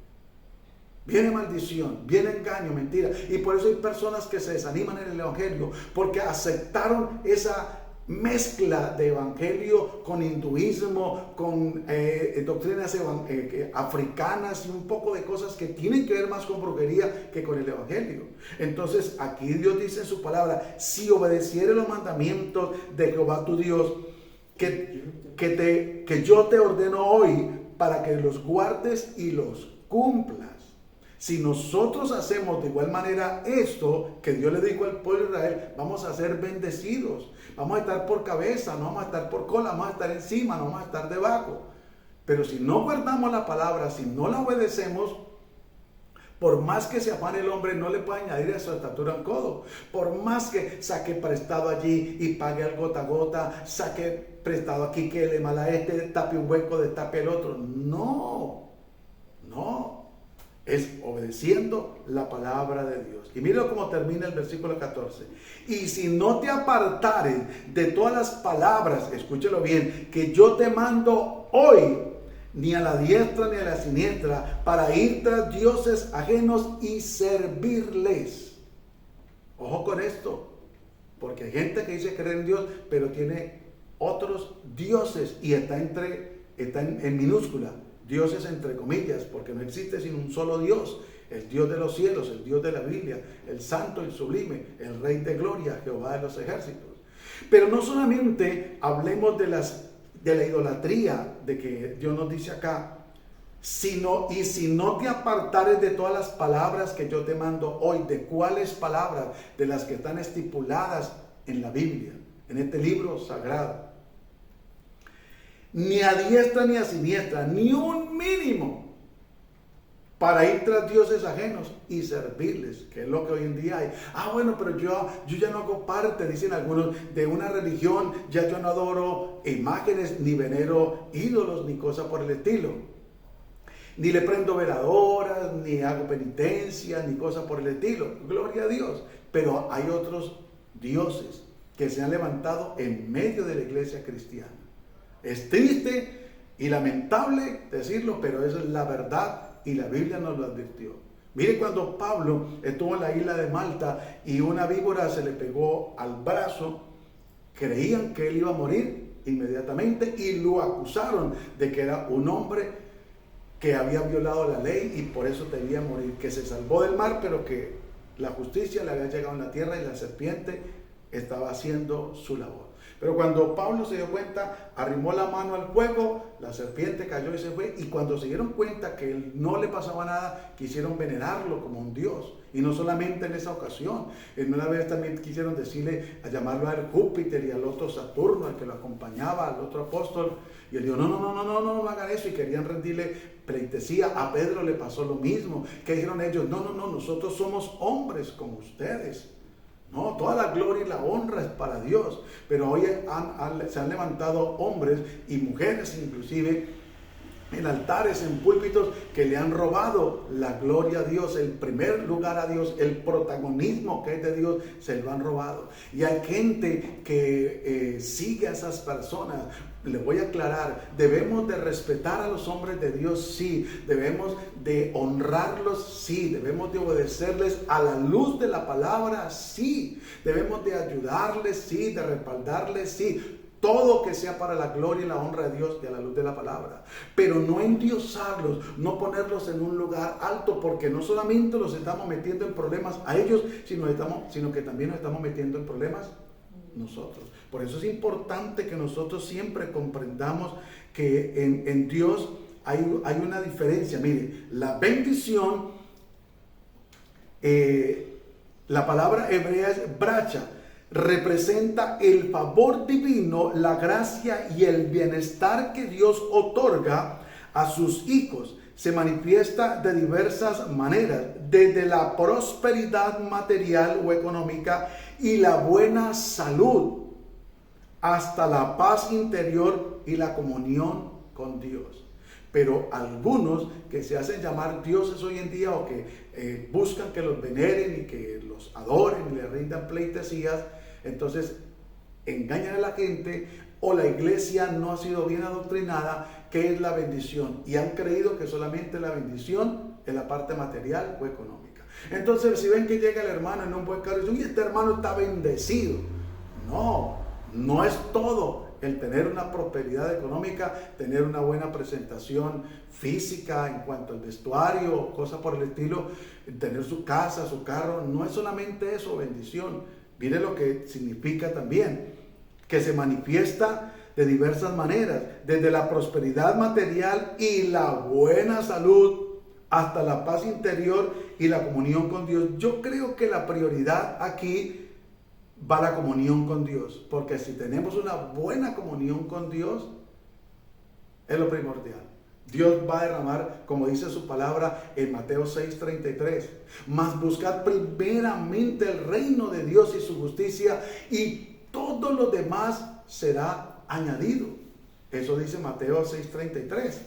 Speaker 1: viene maldición, viene engaño, mentira. Y por eso hay personas que se desaniman en el evangelio, porque aceptaron esa mezcla de evangelio con hinduismo, con doctrinas africanas y un poco de cosas que tienen que ver más con brujería que con el evangelio. Entonces aquí Dios dice en su palabra: si obedecieres los mandamientos de Jehová tu Dios, que yo te ordeno hoy, para que los guardes y los cumplas. Si nosotros hacemos de igual manera esto que Dios le dijo al pueblo de Israel, vamos a ser bendecidos. Vamos a estar por cabeza, no vamos a estar por cola, vamos a estar encima, no vamos a estar debajo. Pero si no guardamos la palabra, si no la obedecemos, por más que se afane el hombre, no le puede añadir a su estatura un codo. Por más que saque prestado allí y pague al gota a gota, saque prestado aquí, que le mala tape un hueco, destape el otro. No. Es obedeciendo la palabra de Dios. Y mira cómo termina el versículo 14. Y si no te apartares de todas las palabras, escúchelo bien, que yo te mando hoy, ni a la diestra ni a la siniestra, para ir tras dioses ajenos y servirles. Ojo con esto, porque hay gente que dice creer en Dios, pero tiene otros dioses y está en minúscula. Dioses entre comillas, porque no existe sino un solo Dios, el Dios de los cielos, el Dios de la Biblia, el santo y sublime, el Rey de gloria, Jehová de los ejércitos. Pero no solamente hablemos de la idolatría, de que Dios nos dice acá, sino, y si no te apartares de todas las palabras que yo te mando hoy. ¿De cuáles palabras? De las que están estipuladas en la Biblia, en este libro sagrado. Ni a diestra ni a siniestra, ni un mínimo, para ir tras dioses ajenos y servirles, que es lo que hoy en día hay. Bueno, pero yo ya no hago parte, dicen algunos, de una religión, ya yo no adoro imágenes, ni venero ídolos, ni cosas por el estilo. Ni le prendo veladoras, ni hago penitencia, ni cosas por el estilo. Gloria a Dios. Pero hay otros dioses que se han levantado en medio de la iglesia cristiana. Es triste y lamentable decirlo, pero esa es la verdad y la Biblia nos lo advirtió. Mire, cuando Pablo estuvo en la isla de Malta y una víbora se le pegó al brazo, creían que él iba a morir inmediatamente y lo acusaron de que era un hombre que había violado la ley y por eso debía morir, que se salvó del mar, pero que la justicia le había llegado en la tierra y la serpiente estaba haciendo su labor. Pero cuando Pablo se dio cuenta, arrimó la mano al fuego, la serpiente cayó y se fue. Y cuando se dieron cuenta que él no le pasaba nada, quisieron venerarlo como un dios. Y no solamente en esa ocasión. En una vez también quisieron decirle, a llamarlo a Júpiter y al otro Saturno, al que lo acompañaba, al otro apóstol. Y él dijo, no hagan eso. Y querían rendirle pleitesía. A Pedro le pasó lo mismo. ¿Qué dijeron ellos? No, nosotros somos hombres como ustedes. No, toda la gloria y la honra es para Dios. Pero hoy se han levantado hombres y mujeres inclusive en altares, en púlpitos, que le han robado la gloria a Dios, el primer lugar a Dios, el protagonismo que es de Dios, se lo han robado. Y hay gente que sigue a esas personas. Le voy a aclarar, debemos de respetar a los hombres de Dios, sí, debemos de honrarlos, sí, debemos de obedecerles a la luz de la palabra, sí, debemos de ayudarles, sí, de respaldarles, sí, todo que sea para la gloria y la honra de Dios y a la luz de la palabra, pero no endiosarlos, no ponerlos en un lugar alto, porque no solamente los estamos metiendo en problemas a ellos, sino que también nos estamos metiendo en problemas nosotros. Por eso es importante que nosotros siempre comprendamos que en Dios hay una diferencia. Mire, la bendición, la palabra hebrea es bracha, representa el favor divino, la gracia y el bienestar que Dios otorga a sus hijos. Se manifiesta de diversas maneras, desde la prosperidad material o económica y la buena salud, hasta la paz interior y la comunión con Dios. Pero algunos que se hacen llamar dioses hoy en día, o que buscan que los veneren y que los adoren y les rindan pleitesías, entonces engañan a la gente, o la iglesia no ha sido bien adoctrinada, qué es la bendición y han creído que solamente la bendición es la parte material o económica. Entonces, si ven que llega el hermano en un buen carro y dicen, uy, este hermano está bendecido. No, no es todo el tener una prosperidad económica, tener una buena presentación física en cuanto al vestuario, cosas por el estilo, tener su casa, su carro. No es solamente eso, bendición. Mire lo que significa también, que se manifiesta de diversas maneras, desde la prosperidad material y la buena salud hasta la paz interior y la comunión con Dios. Yo creo que la prioridad aquí va la comunión con Dios, porque si tenemos una buena comunión con Dios, es lo primordial. Dios va a derramar, como dice su palabra en Mateo 6:33, mas buscad primeramente el reino de Dios y su justicia, y todo lo demás será añadido. Eso dice Mateo 6:33.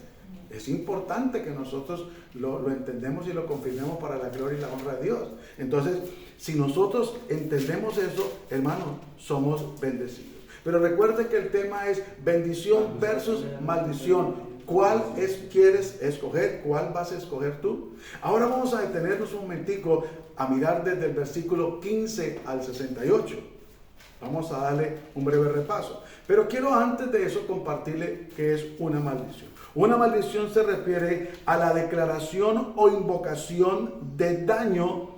Speaker 1: Es importante que nosotros lo entendemos y lo confirmemos para la gloria y la honra de Dios. Entonces, si nosotros entendemos eso, hermanos, somos bendecidos. Pero recuerden que el tema es bendición versus maldición. ¿Cuál quieres escoger? ¿Cuál vas a escoger tú? Ahora vamos a detenernos un momentico a mirar desde el versículo 15 al 68. Vamos a darle un breve repaso. Pero quiero antes de eso compartirle qué es una maldición. Una maldición se refiere a la declaración o invocación de daño,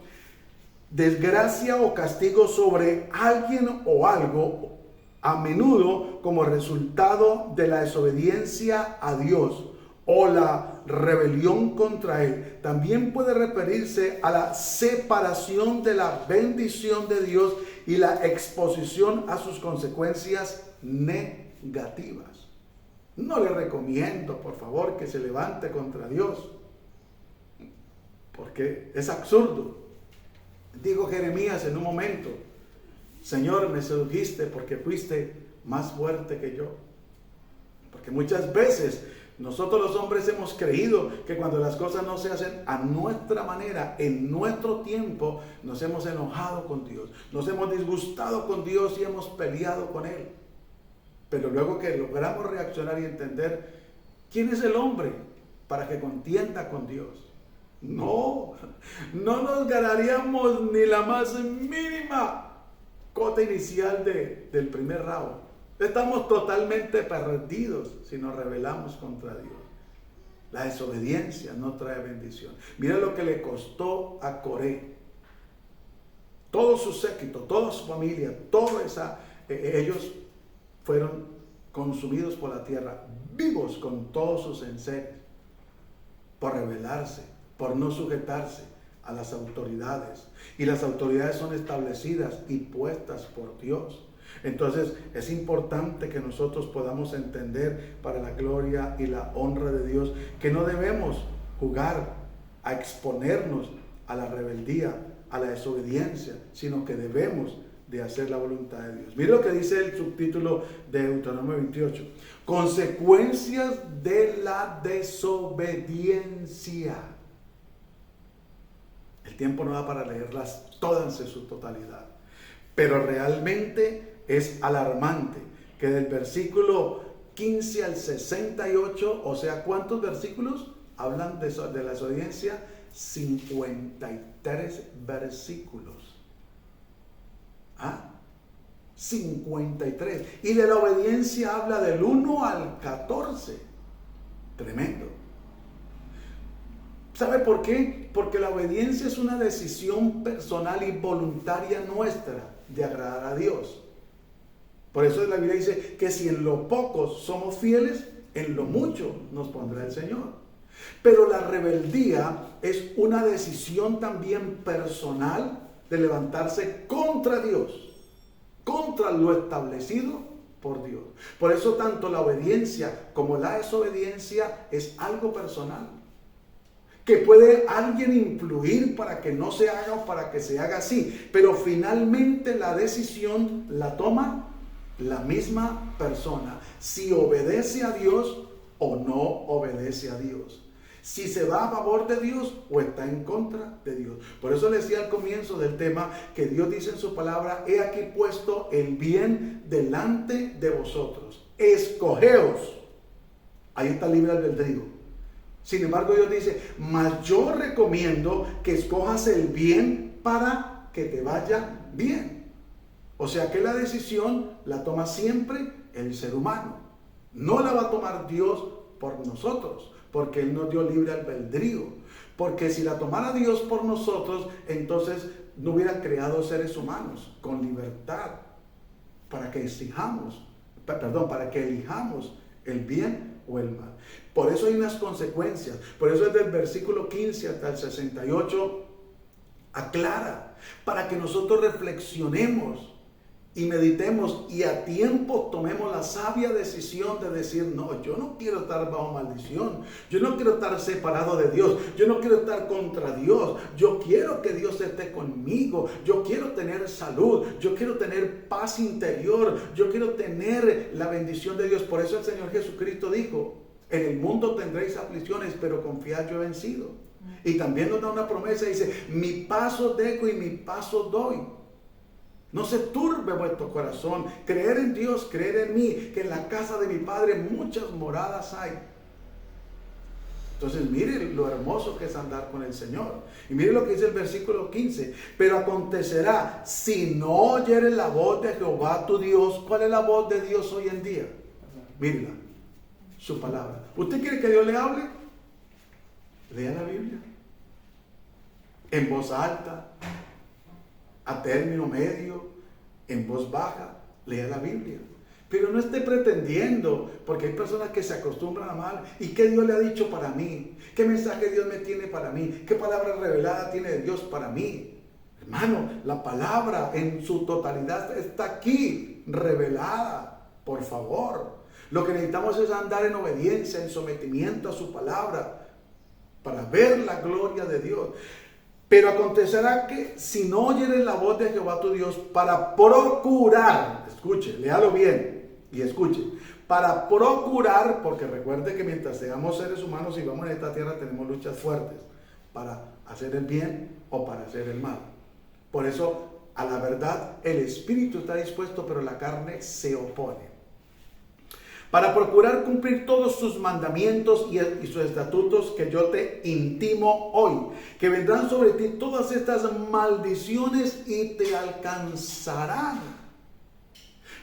Speaker 1: desgracia o castigo sobre alguien o algo, a menudo como resultado de la desobediencia a Dios o la rebelión contra Él. También puede referirse a la separación de la bendición de Dios y la exposición a sus consecuencias negativas. No le recomiendo, por favor, que se levante contra Dios, porque es absurdo. Dijo Jeremías en un momento, Señor, me sedujiste porque fuiste más fuerte que yo. Porque muchas veces nosotros los hombres hemos creído que cuando las cosas no se hacen a nuestra manera, en nuestro tiempo, nos hemos enojado con Dios, nos hemos disgustado con Dios y hemos peleado con Él. Pero luego que logramos reaccionar y entender, ¿quién es el hombre para que contienda con Dios? No nos ganaríamos ni la más mínima cota inicial del primer round. Estamos totalmente perdidos si nos rebelamos contra Dios. La desobediencia no trae bendición. Mira lo que le costó a Coré. Todo su séquito, toda su familia, ellos fueron consumidos por la tierra, vivos con todos sus enseres, por rebelarse, por no sujetarse a las autoridades. Y las autoridades son establecidas y puestas por Dios. Entonces es importante que nosotros podamos entender, para la gloria y la honra de Dios, que no debemos jugar a exponernos a la rebeldía, a la desobediencia, sino que debemos de hacer la voluntad de Dios. Mire lo que dice el subtítulo de Deuteronomio 28. Consecuencias de la desobediencia. El tiempo no da para leerlas todas en su totalidad. Pero realmente es alarmante que del versículo 15 al 68, o sea, ¿cuántos versículos hablan de la desobediencia? 53 versículos. 53. Y de la obediencia habla del 1 al 14. Tremendo. ¿Sabe por qué? Porque la obediencia es una decisión personal y voluntaria nuestra de agradar a Dios. Por eso la Biblia dice que si en lo poco somos fieles, en lo mucho nos pondrá el Señor. Pero la rebeldía es una decisión también personal de levantarse contra Dios, contra lo establecido por Dios. Por eso tanto la obediencia como la desobediencia es algo personal, que puede alguien influir para que no se haga o para que se haga así, pero finalmente la decisión la toma la misma persona, si obedece a Dios o no obedece a Dios, si se va a favor de Dios o está en contra de Dios. Por eso le decía al comienzo del tema que Dios dice en su palabra: he aquí puesto el bien delante de vosotros, escogeos Ahí está libre albedrío. Sin embargo, Dios dice, mas yo recomiendo que escojas el bien para que te vaya bien. O sea que la decisión la toma siempre el ser humano. No la va a tomar Dios por nosotros, porque Él nos dio libre albedrío. Porque si la tomara Dios por nosotros, entonces no hubiera creado seres humanos con libertad para que para que elijamos el bien o el mal. Por eso hay unas consecuencias. Por eso desde el versículo 15 hasta el 68 aclara, para que nosotros reflexionemos y meditemos y a tiempo tomemos la sabia decisión de decir, no, yo no quiero estar bajo maldición, yo no quiero estar separado de Dios, yo no quiero estar contra Dios, yo quiero que Dios esté conmigo, yo quiero tener salud, yo quiero tener paz interior, yo quiero tener la bendición de Dios. Por eso el Señor Jesucristo dijo, en el mundo tendréis aflicciones, pero confiad, yo he vencido. Y también nos da una promesa, dice, mi paso dejo y mi paso doy. No se turbe vuestro corazón, creer en Dios, creer en mí, que en la casa de mi Padre muchas moradas hay. Entonces mire lo hermoso que es andar con el Señor. Y mire lo que dice el versículo 15. Pero acontecerá, si no oyeres la voz de Jehová tu Dios. ¿Cuál es la voz de Dios hoy en día? Mírela, su palabra. ¿Usted quiere que Dios le hable? Lea la Biblia. En voz alta, a término medio, en voz baja, lea la Biblia. Pero no esté pretendiendo, porque hay personas que se acostumbran a mal. ¿Y qué Dios le ha dicho para mí? ¿Qué mensaje Dios me tiene para mí? ¿Qué palabra revelada tiene de Dios para mí? Hermano, la palabra en su totalidad está aquí, revelada. Por favor. Lo que necesitamos es andar en obediencia, en sometimiento a su palabra, para ver la gloria de Dios. Pero acontecerá que si no oyeres la voz de Jehová tu Dios para procurar, escuche, léalo bien y escuche, para procurar, porque recuerde que mientras seamos seres humanos y vamos en esta tierra tenemos luchas fuertes para hacer el bien o para hacer el mal. Por eso, a la verdad, el espíritu está dispuesto, pero la carne se opone. Para procurar cumplir todos sus mandamientos y sus estatutos que yo te intimo hoy, que vendrán sobre ti todas estas maldiciones y te alcanzarán.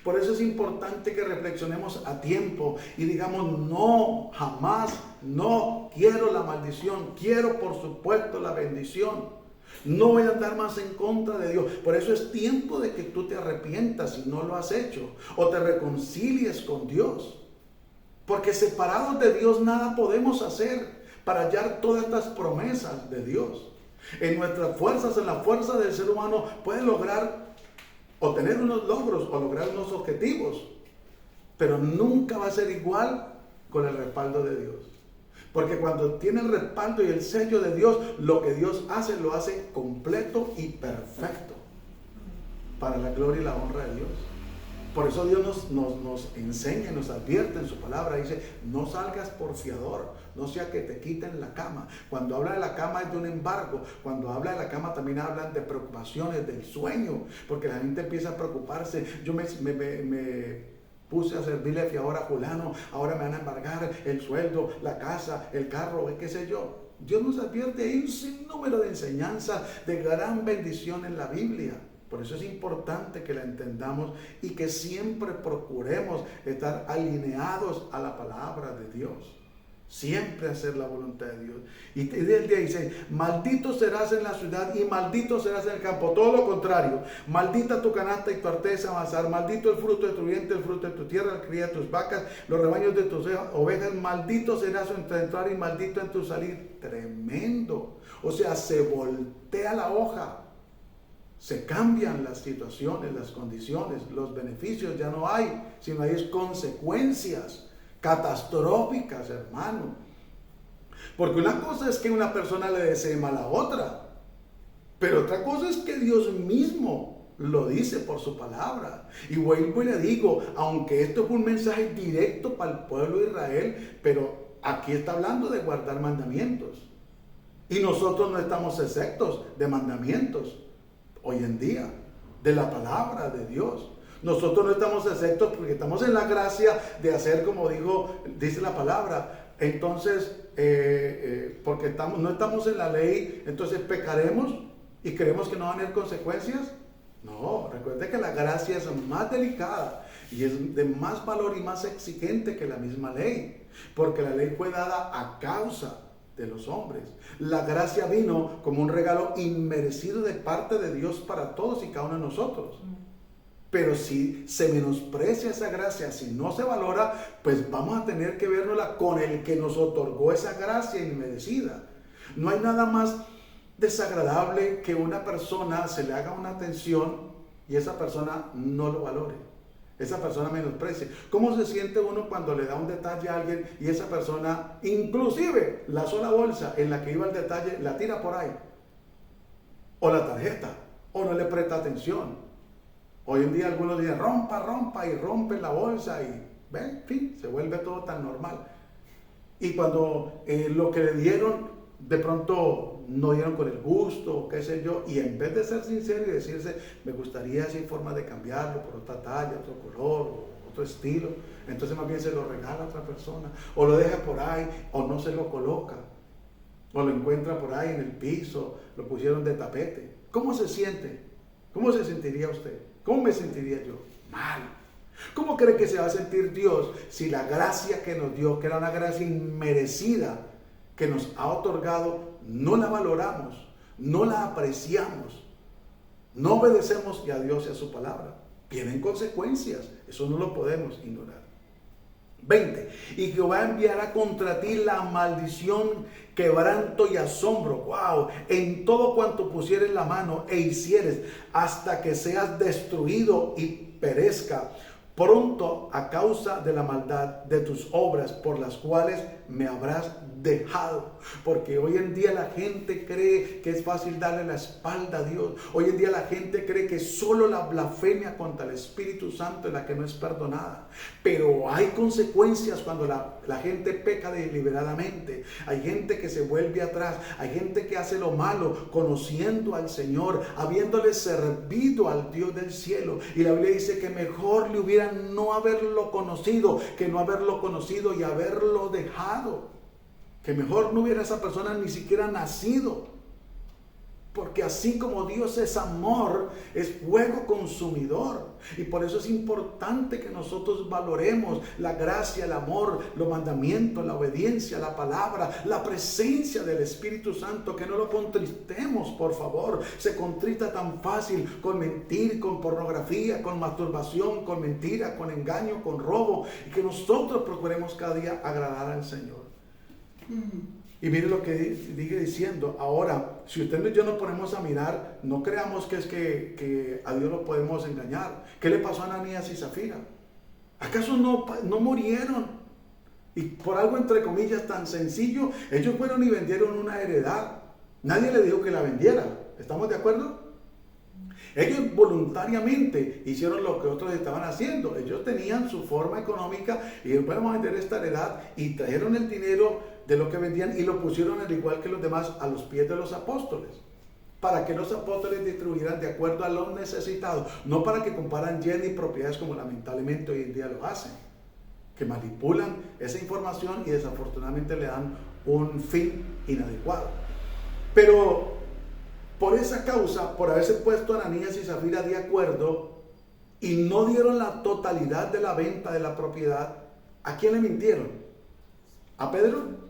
Speaker 1: Por eso es importante que reflexionemos a tiempo y digamos, no, jamás, no quiero la maldición, quiero por supuesto la bendición. No voy a andar más en contra de Dios. Por eso es tiempo de que tú te arrepientas si no lo has hecho. O te reconcilies con Dios. Porque separados de Dios nada podemos hacer para hallar todas estas promesas de Dios. En nuestras fuerzas, en la fuerza del ser humano, puede lograr o tener unos logros o lograr unos objetivos. Pero nunca va a ser igual con el respaldo de Dios. Porque cuando tiene el respaldo y el sello de Dios, lo que Dios hace, lo hace completo y perfecto. Para la gloria y la honra de Dios. Por eso Dios nos enseña, nos advierte en su palabra. Dice, no salgas por fiador, no sea que te quiten la cama. Cuando habla de la cama es de un embargo. Cuando habla de la cama también hablan de preocupaciones, del sueño. Porque la gente empieza a preocuparse. Yo me puse a servirle a fiador a fulano, ahora me van a embargar el sueldo, la casa, el carro, qué sé yo. Dios nos advierte, hay un sinnúmero de enseñanzas de gran bendición en la Biblia. Por eso es importante que la entendamos y que siempre procuremos estar alineados a la palabra de Dios. Siempre hacer la voluntad de Dios. Y el día dice, maldito serás en la ciudad y maldito serás en el campo. Todo lo contrario, maldita tu canasta y tu arteza avanzar. Maldito el fruto de tu vientre, el fruto de tu tierra, la cría de tus vacas, los rebaños de tus ovejas. Maldito serás en tu entrar y maldito en tu salir. Tremendo. O sea, se voltea la hoja. Se cambian las situaciones, las condiciones, los beneficios ya no hay, sino hay consecuencias catastróficas, hermano. Porque una cosa es que una persona le desee mal a otra, pero otra cosa es que Dios mismo lo dice por su palabra. Y vuelvo y le digo, aunque esto fue un mensaje directo para el pueblo de Israel, pero aquí está hablando de guardar mandamientos. Y nosotros no estamos exentos de mandamientos hoy en día, de la palabra de Dios. Nosotros no estamos exceptos porque estamos en la gracia de hacer como dice la palabra. Entonces, porque no estamos en la ley, entonces pecaremos y creemos que no van a haber consecuencias. No, recuerde que la gracia es más delicada y es de más valor y más exigente que la misma ley, porque la ley fue dada a causa de los hombres. La gracia vino como un regalo inmerecido de parte de Dios para todos y cada uno de nosotros. Pero si se menosprecia esa gracia, si no se valora, pues vamos a tener que vernosla con el que nos otorgó esa gracia inmerecida. No hay nada más desagradable que una persona se le haga una atención y esa persona no lo valore, esa persona menosprecie. ¿Cómo se siente uno cuando le da un detalle a alguien y esa persona, inclusive la sola bolsa en la que iba el detalle, la tira por ahí? O la tarjeta, o no le presta atención. Hoy en día algunos dicen rompa y rompen la bolsa y en fin, se vuelve todo tan normal. Y cuando lo que le dieron de pronto no dieron con el gusto, qué sé yo, y en vez de ser sincero y decirse, me gustaría así forma de cambiarlo por otra talla, otro color, otro estilo, entonces más bien se lo regala a otra persona, o lo deja por ahí, o no se lo coloca, o lo encuentra por ahí en el piso, lo pusieron de tapete. ¿Cómo se siente? ¿Cómo se sentiría usted? ¿Cómo me sentiría yo? Mal. ¿Cómo cree que se va a sentir Dios si la gracia que nos dio, que era una gracia inmerecida, que nos ha otorgado, no la valoramos, no la apreciamos, no obedecemos a Dios y a su palabra? Tienen consecuencias, eso no lo podemos ignorar. 20. Y Jehová enviará contra ti la maldición, quebranto y asombro, wow, en todo cuanto pusieres la mano e hicieres, hasta que seas destruido y perezca pronto a causa de la maldad de tus obras por las cuales me habrás dejado. Porque hoy en día la gente cree que es fácil darle la espalda a Dios. Hoy en día la gente cree que solo la blasfemia contra el Espíritu Santo es la que no es perdonada. Pero hay consecuencias cuando la gente peca deliberadamente. Hay gente que se vuelve atrás. Hay gente que hace lo malo conociendo al Señor, habiéndole servido al Dios del cielo. Y la Biblia dice que mejor le hubiera no haberlo conocido que no haberlo conocido y haberlo dejado. Que mejor no hubiera esa persona ni siquiera nacido. Porque así como Dios es amor, es fuego consumidor. Y por eso es importante que nosotros valoremos la gracia, el amor, los mandamientos, la obediencia, la palabra, la presencia del Espíritu Santo. Que no lo contristemos, por favor. Se contrista tan fácil con mentir, con pornografía, con masturbación, con mentira, con engaño, con robo. Y que nosotros procuremos cada día agradar al Señor. Y mire lo que sigue diciendo. Ahora, si usted y yo nos ponemos a mirar, no creamos que es que a Dios lo podemos engañar. ¿Qué le pasó a Ananías y Zafira? ¿Acaso no murieron? Y por algo entre comillas tan sencillo, ellos fueron y vendieron una heredad. Nadie le dijo que la vendiera. ¿Estamos de acuerdo? Ellos voluntariamente hicieron lo que otros estaban haciendo. Ellos tenían su forma económica y dijeron, bueno, vamos a vender esta heredad, y trajeron el dinero de lo que vendían y lo pusieron al igual que los demás a los pies de los apóstoles, para que los apóstoles distribuyeran de acuerdo a los necesitados, no para que compraran bienes y propiedades como lamentablemente hoy en día lo hacen, que manipulan esa información y desafortunadamente le dan un fin inadecuado. Pero por esa causa, por haberse puesto Ananías y Zafira de acuerdo y no dieron la totalidad de la venta de la propiedad, ¿a quién le mintieron? ¿A Pedro?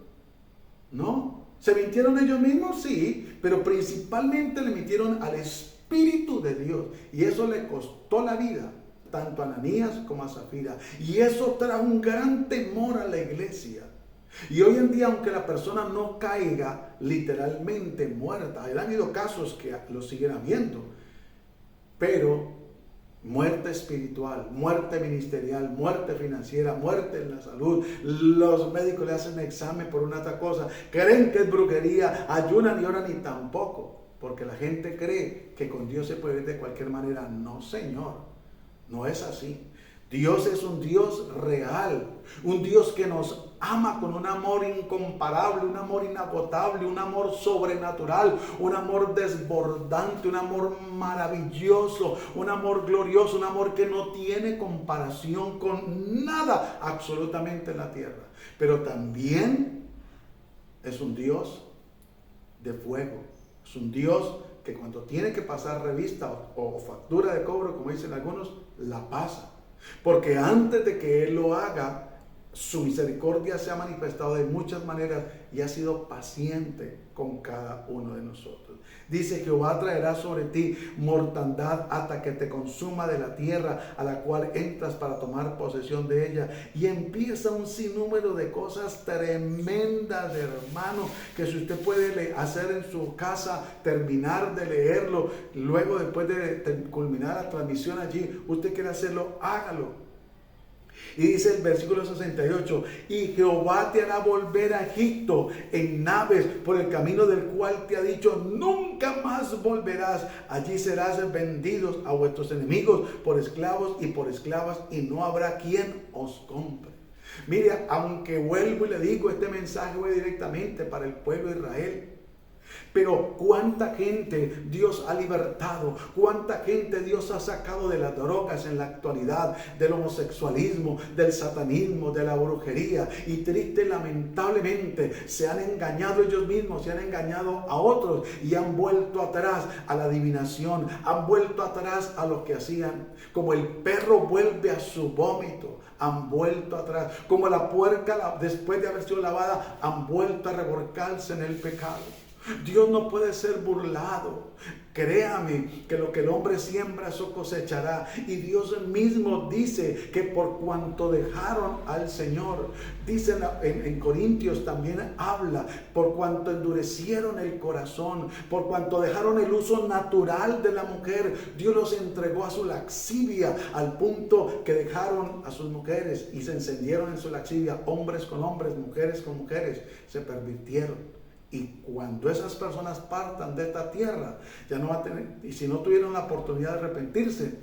Speaker 1: No. ¿Se mintieron ellos mismos? Sí, pero principalmente le mintieron al Espíritu de Dios, y eso le costó la vida tanto a Ananías como a Zafira, y eso trajo un gran temor a la iglesia. Y hoy en día, aunque la persona no caiga literalmente muerta, han habido casos que lo siguen habiendo, pero muerte espiritual, muerte ministerial, muerte financiera, muerte en la salud, los médicos le hacen examen por una otra cosa, creen que es brujería, ayunan y oran y tampoco, porque la gente cree que con Dios se puede vivir de cualquier manera. No, señor, no es así. Dios es un Dios real, un Dios que nos ama con un amor incomparable, un amor inagotable, un amor sobrenatural, un amor desbordante, un amor maravilloso, un amor glorioso, un amor que no tiene comparación con nada absolutamente en la tierra. Pero también es un Dios de fuego, es un Dios que cuando tiene que pasar revista o factura de cobro, como dicen algunos, la pasa. Porque antes de que Él lo haga, su misericordia se ha manifestado de muchas maneras y ha sido paciente con cada uno de nosotros. Dice: Jehová traerá sobre ti mortandad hasta que te consuma de la tierra a la cual entras para tomar posesión de ella. Y empieza un sinnúmero de cosas tremendas, hermano, que si usted puede hacer en su casa, terminar de leerlo, luego después de culminar la transmisión allí, usted quiere hacerlo, hágalo. Y dice el versículo 68: y Jehová te hará volver a Egipto en naves por el camino del cual te ha dicho: nunca más volverás. Allí serás vendidos a vuestros enemigos por esclavos y por esclavas, y no habrá quien os compre. Mira, aunque vuelvo y le digo, este mensaje fue directamente para el pueblo de Israel. Pero cuánta gente Dios ha libertado, cuánta gente Dios ha sacado de las drogas en la actualidad, del homosexualismo, del satanismo, de la brujería, y triste, lamentablemente, se han engañado ellos mismos, se han engañado a otros y han vuelto atrás a la adivinación, han vuelto atrás a lo que hacían. Como el perro vuelve a su vómito, han vuelto atrás. Como la puerca, después de haber sido lavada, han vuelto a revolcarse en el pecado. Dios no puede ser burlado. Créame que lo que el hombre siembra, eso cosechará. Y Dios mismo dice que por cuanto dejaron al Señor, dice en Corintios también habla, por cuanto endurecieron el corazón, por cuanto dejaron el uso natural de la mujer, Dios los entregó a su laxivia, al punto que dejaron a sus mujeres y se encendieron en su laxivia, hombres con hombres, mujeres con mujeres, se pervirtieron. Y cuando esas personas partan de esta tierra, ya no va a tener, y si no tuvieron la oportunidad de arrepentirse,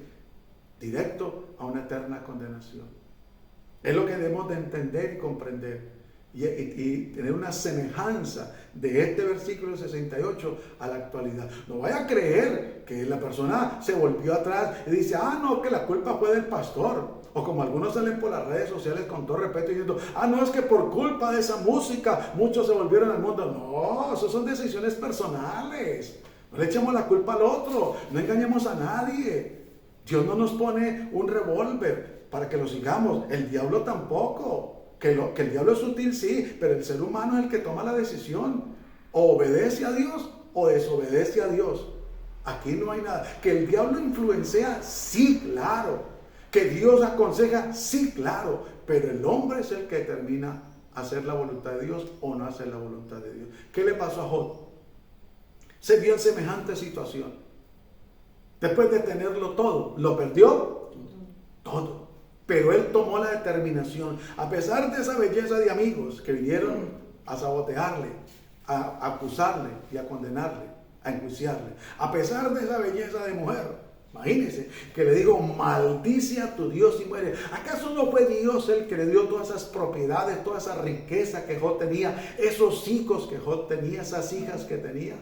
Speaker 1: directo a una eterna condenación. Es lo que debemos de entender y comprender. Y tener una semejanza de este versículo 68 a la actualidad. No vaya a creer que la persona se volvió atrás y dice: no, que la culpa fue del pastor. O como algunos salen por las redes sociales con todo respeto diciendo: no, es que por culpa de esa música muchos se volvieron al mundo. No, eso son decisiones personales. No le echemos la culpa al otro, no engañemos a nadie. Dios no nos pone un revólver para que lo sigamos, el diablo tampoco. Que el diablo es sutil, sí, pero el ser humano es el que toma la decisión. O obedece a Dios o desobedece a Dios. Aquí no hay nada. Que el diablo influencia, sí, claro. Que Dios aconseja, sí, claro. Pero el hombre es el que determina hacer la voluntad de Dios o no hacer la voluntad de Dios. ¿Qué le pasó a Job? Se vio en semejante situación. Después de tenerlo todo, ¿lo perdió? Todo. Pero él tomó la determinación, a pesar de esa belleza de amigos que vinieron a sabotearle, a acusarle y a condenarle, a enjuiciarle. A pesar de esa belleza de mujer, imagínense, que le dijo: maldice a tu Dios y muere. ¿Acaso no fue Dios el que le dio todas esas propiedades, toda esa riqueza que Job tenía, esos hijos que Job tenía, esas hijas que tenía?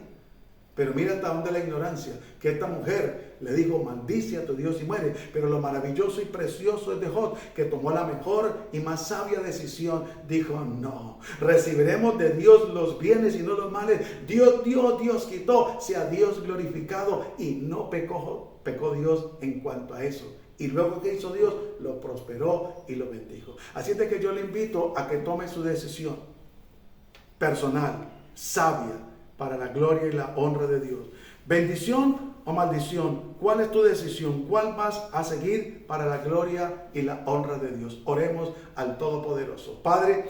Speaker 1: Pero mira hasta dónde la ignorancia, que esta mujer le dijo: maldice a tu Dios y muere. Pero lo maravilloso y precioso es de Job, que tomó la mejor y más sabia decisión. Dijo: no, recibiremos de Dios los bienes y no los males. Dios dio, Dios quitó, sea Dios glorificado. Y no pecó Dios en cuanto a eso. Y luego que hizo Dios, lo prosperó y lo bendijo. Así es de que yo le invito a que tome su decisión personal, sabia, para la gloria y la honra de Dios. Bendición o maldición, ¿cuál es tu decisión? ¿Cuál vas a seguir para la gloria y la honra de Dios? Oremos al Todopoderoso. Padre,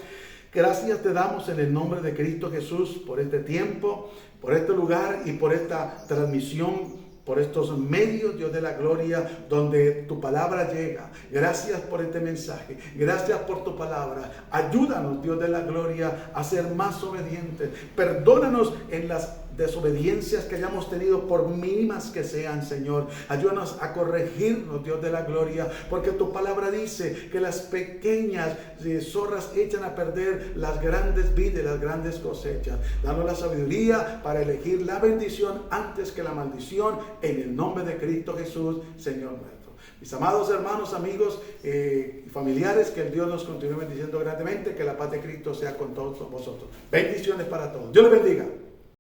Speaker 1: gracias te damos en el nombre de Cristo Jesús por este tiempo, por este lugar y por esta transmisión, por estos medios, Dios de la gloria, donde tu palabra llega. Gracias por este mensaje. Gracias por tu palabra. Ayúdanos, Dios de la gloria, a ser más obedientes. Perdónanos en las desobediencias que hayamos tenido, por mínimas que sean, Señor. Ayúdanos a corregirnos, Dios de la gloria, porque tu palabra dice que las pequeñas zorras echan a perder las grandes vidas, las grandes cosechas. Danos la sabiduría para elegir la bendición antes que la maldición, en el nombre de Cristo Jesús, Señor nuestro. Mis amados hermanos, amigos y familiares, que el Dios nos continúe bendiciendo grandemente, que la paz de Cristo sea con todos vosotros. Bendiciones para todos. Dios les bendiga.